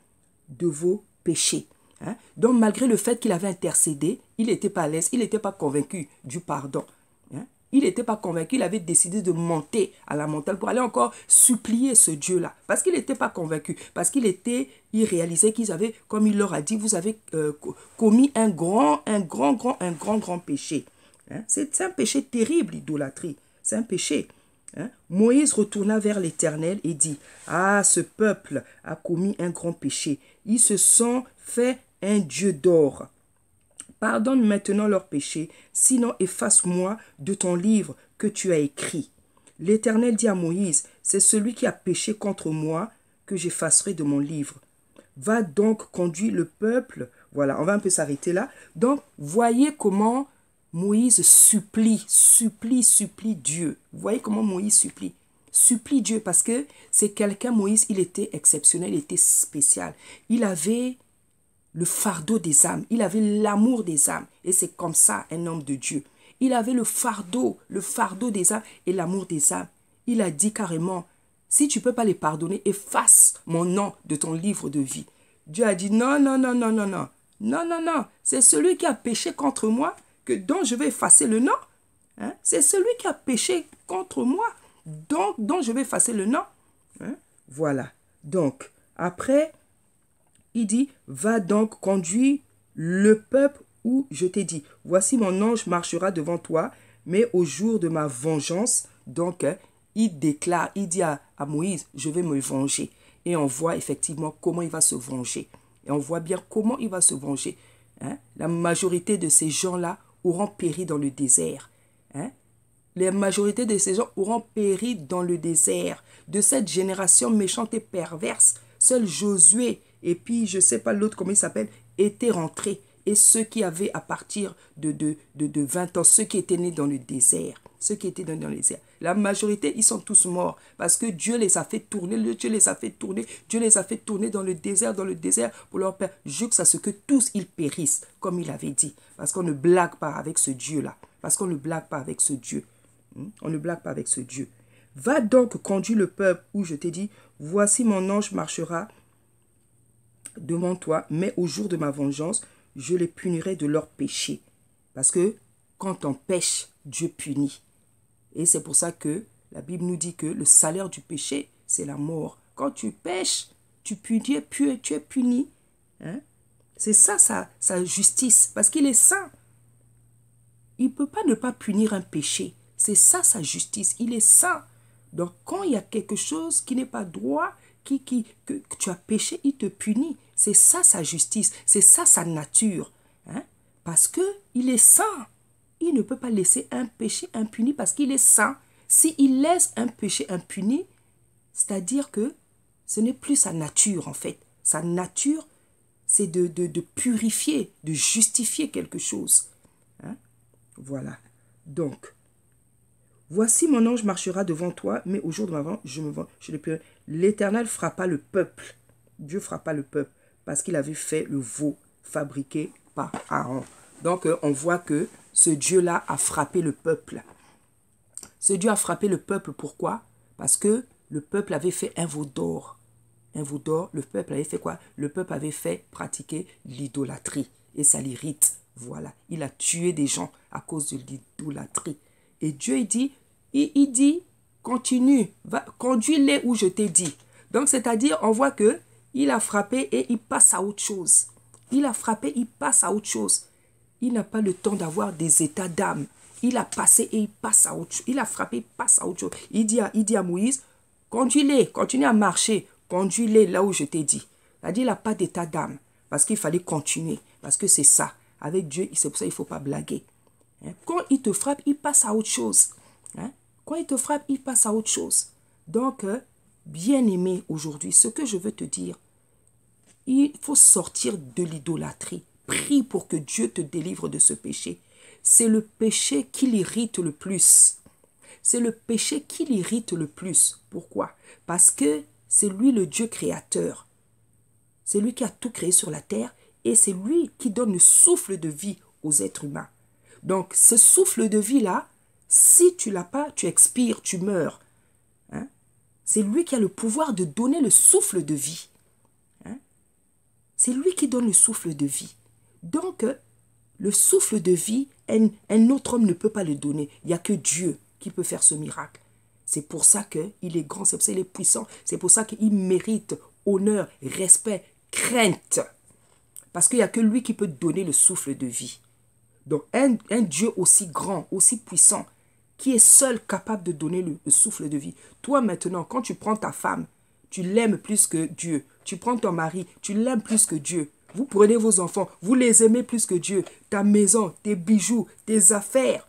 de vos péchés. Hein? Donc, malgré le fait qu'il avait intercédé, il n'était pas à l'aise, il n'était pas convaincu du pardon. Hein? Il n'était pas convaincu, il avait décidé de monter à la montagne pour aller encore supplier ce Dieu-là. Parce qu'il n'était pas convaincu, parce qu'il réalisait qu'ils avaient, comme il leur a dit, vous avez commis un grand péché. Hein? C'est un péché terrible, l'idolâtrie. C'est un péché. Hein? Moïse retourna vers l'Éternel et dit, ah, ce peuple a commis un grand péché. Ils se sont fait un Dieu d'or. Pardonne maintenant leurs péchés, sinon efface-moi de ton livre que tu as écrit. L'Éternel dit à Moïse, c'est celui qui a péché contre moi que j'effacerai de mon livre. Va donc conduire le peuple. Voilà, on va un peu s'arrêter là. Donc, voyez comment Moïse supplie Dieu. Voyez comment Moïse supplie Dieu parce que c'est quelqu'un, Moïse, il était exceptionnel, il était spécial. Il avait le fardeau des âmes, il avait l'amour des âmes. Et c'est comme ça un homme de Dieu. Il avait le fardeau des âmes et l'amour des âmes. Il a dit carrément, si tu ne peux pas les pardonner, efface mon nom de ton livre de vie. Dieu a dit, non, c'est celui qui a péché contre moi dont je vais effacer le nom. Hein? C'est celui qui a péché contre moi dont je vais effacer le nom. Hein? Voilà. Donc, après, il dit, va donc conduire le peuple où je t'ai dit, voici mon ange marchera devant toi, mais au jour de ma vengeance, donc, il déclare, il dit à Moïse, je vais me venger. Et on voit effectivement comment il va se venger. Et on voit bien comment il va se venger. Hein? La majorité de ces gens-là auront péri dans le désert. Hein? La majorité de ces gens auront péri dans le désert. De cette génération méchante et perverse, seul Josué et puis je ne sais pas l'autre comment il s'appelle, étaient rentrés. Et ceux qui avaient à partir de 20 ans, ceux qui étaient nés dans le désert, La majorité, ils sont tous morts. Parce que Dieu les a fait tourner, Dieu les a fait tourner, Dieu les a fait tourner dans le désert, pour leur faire jusqu'à ce que tous ils périssent, comme il avait dit. Parce qu'on ne blague pas avec ce Dieu-là. Parce qu'on ne blague pas avec ce Dieu. On ne blague pas avec ce Dieu. Va donc conduire le peuple où je t'ai dit, voici mon ange marchera devant toi, mais au jour de ma vengeance, je les punirai de leurs péchés. Parce que quand on pêche, Dieu punit. Et c'est pour ça que la Bible nous dit que le salaire du péché, c'est la mort. Quand tu pêches, tu es puni. Hein? C'est ça sa justice, parce qu'il est saint. Il ne peut pas ne pas punir un péché. C'est ça sa justice, il est saint. Donc quand il y a quelque chose qui n'est pas droit, que tu as péché, il te punit. C'est ça sa justice, c'est ça sa nature. Hein? Parce qu'il est saint. Il ne peut pas laisser un péché impuni parce qu'il est saint. S'il laisse un péché impuni, c'est-à-dire que ce n'est plus sa nature en fait. Sa nature, c'est de purifier, de justifier quelque chose. Hein? Voilà. Donc, voici mon ange marchera devant toi, mais au jour de ma vengeance, je le purifie. L'Éternel frappa le peuple. Dieu frappa le peuple parce qu'il avait fait le veau fabriqué par Aaron. Donc, on voit que ce Dieu-là a frappé le peuple. Ce Dieu a frappé le peuple, pourquoi? Parce que le peuple avait fait un veau d'or. Un veau d'or, le peuple avait fait quoi? Le peuple avait fait pratiquer l'idolâtrie. Et ça l'irrite. Voilà. Il a tué des gens à cause de l'idolâtrie. Et Dieu, il dit, continue, conduis-les où je t'ai dit. Donc, c'est-à-dire, on voit que il a frappé et il passe à autre chose. Il a frappé, il passe à autre chose. Il n'a pas le temps d'avoir des états d'âme. Il a passé et il passe à autre chose. Il a frappé, il passe à autre chose. Il dit à Moïse, conduis-les, continue à marcher, conduis-les là où je t'ai dit. C'est-à-dire, il n'a pas d'état d'âme. Parce qu'il fallait continuer. Parce que c'est ça. Avec Dieu, c'est pour ça qu'il ne faut pas blaguer. Hein? Quand il te frappe, il passe à autre chose. Hein? Quand il te frappe, il passe à autre chose. Donc, bien-aimé aujourd'hui, ce que je veux te dire, il faut sortir de l'idolâtrie. Prie pour que Dieu te délivre de ce péché. C'est le péché qui l'irrite le plus. C'est le péché qui l'irrite le plus. Pourquoi? Parce que c'est lui le Dieu créateur. C'est lui qui a tout créé sur la terre et c'est lui qui donne le souffle de vie aux êtres humains. Donc, ce souffle de vie-là, si tu ne l'as pas, tu expires, tu meurs. Hein? C'est lui qui a le pouvoir de donner le souffle de vie. Hein? C'est lui qui donne le souffle de vie. Donc, le souffle de vie, un autre homme ne peut pas le donner. Il n'y a que Dieu qui peut faire ce miracle. C'est pour ça qu'il est grand, c'est pour ça qu'il est puissant. C'est pour ça qu'il mérite honneur, respect, crainte. Parce qu'il n'y a que lui qui peut donner le souffle de vie. Donc, un Dieu aussi grand, aussi puissant, qui est seul capable de donner le souffle de vie. Toi, maintenant, quand tu prends ta femme, tu l'aimes plus que Dieu. Tu prends ton mari, tu l'aimes plus que Dieu. Vous prenez vos enfants, vous les aimez plus que Dieu. Ta maison, tes bijoux, tes affaires,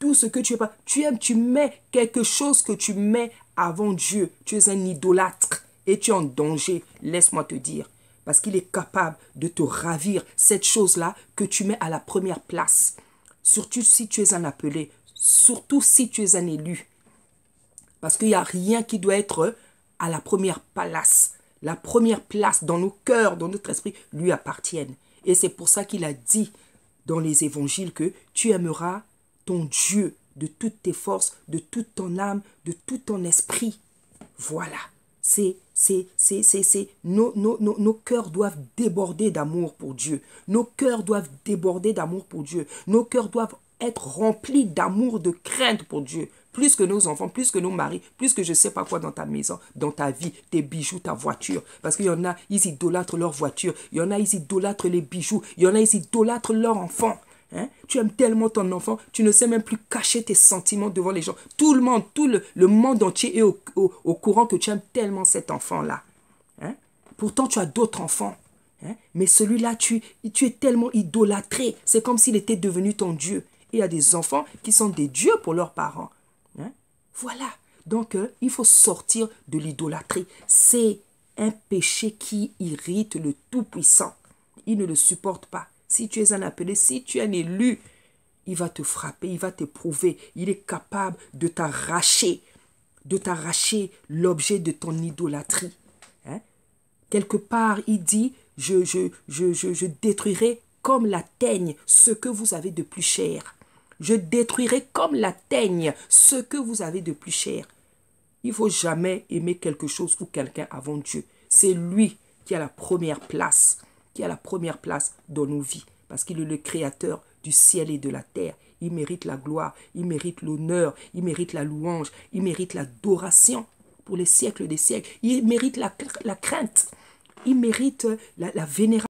tout ce que tu aimes, tu mets quelque chose que tu mets avant Dieu. Tu es un idolâtre et tu es en danger, laisse-moi te dire. Parce qu'il est capable de te ravir cette chose-là que tu mets à la première place. Surtout si tu es un appelé, surtout si tu es un élu. Parce qu'il n'y a rien qui doit être à la première place. La première place dans nos cœurs, dans notre esprit, lui appartiennent. Et c'est pour ça qu'il a dit dans les évangiles que tu aimeras ton Dieu de toutes tes forces, de toute ton âme, de tout ton esprit. Voilà. Nos cœurs doivent déborder d'amour pour Dieu. Nos cœurs doivent déborder d'amour pour Dieu. Nos cœurs doivent être remplis d'amour, de crainte pour Dieu. Plus que nos enfants, plus que nos maris, plus que je ne sais pas quoi dans ta maison, dans ta vie, tes bijoux, ta voiture. Parce qu'il y en a, ils idolâtrent leur voiture. Il y en a, ils idolâtrent les bijoux. Il y en a, ils idolâtrent leur enfant. Hein? Tu aimes tellement ton enfant, tu ne sais même plus cacher tes sentiments devant les gens. Tout le monde, le monde entier est au courant que tu aimes tellement cet enfant-là. Hein? Pourtant, tu as d'autres enfants. Hein? Mais celui-là, tu es tellement idolâtré. C'est comme s'il était devenu ton Dieu. Et il y a des enfants qui sont des dieux pour leurs parents. Hein? Voilà. Donc, il faut sortir de l'idolâtrie. C'est un péché qui irrite le Tout-Puissant. Il ne le supporte pas. Si tu es un appelé, si tu es un élu, il va te frapper, il va t'éprouver. Il est capable de t'arracher l'objet de ton idolâtrie. Hein? Quelque part, il dit, je détruirai comme la teigne ce que vous avez de plus cher. Je détruirai comme la teigne ce que vous avez de plus cher. Il ne faut jamais aimer quelque chose ou quelqu'un avant Dieu. C'est lui qui a la première place, dans nos vies. Parce qu'il est le créateur du ciel et de la terre. Il mérite la gloire, il mérite l'honneur, il mérite la louange, il mérite l'adoration pour les siècles des siècles. Il mérite la crainte, il mérite la vénération.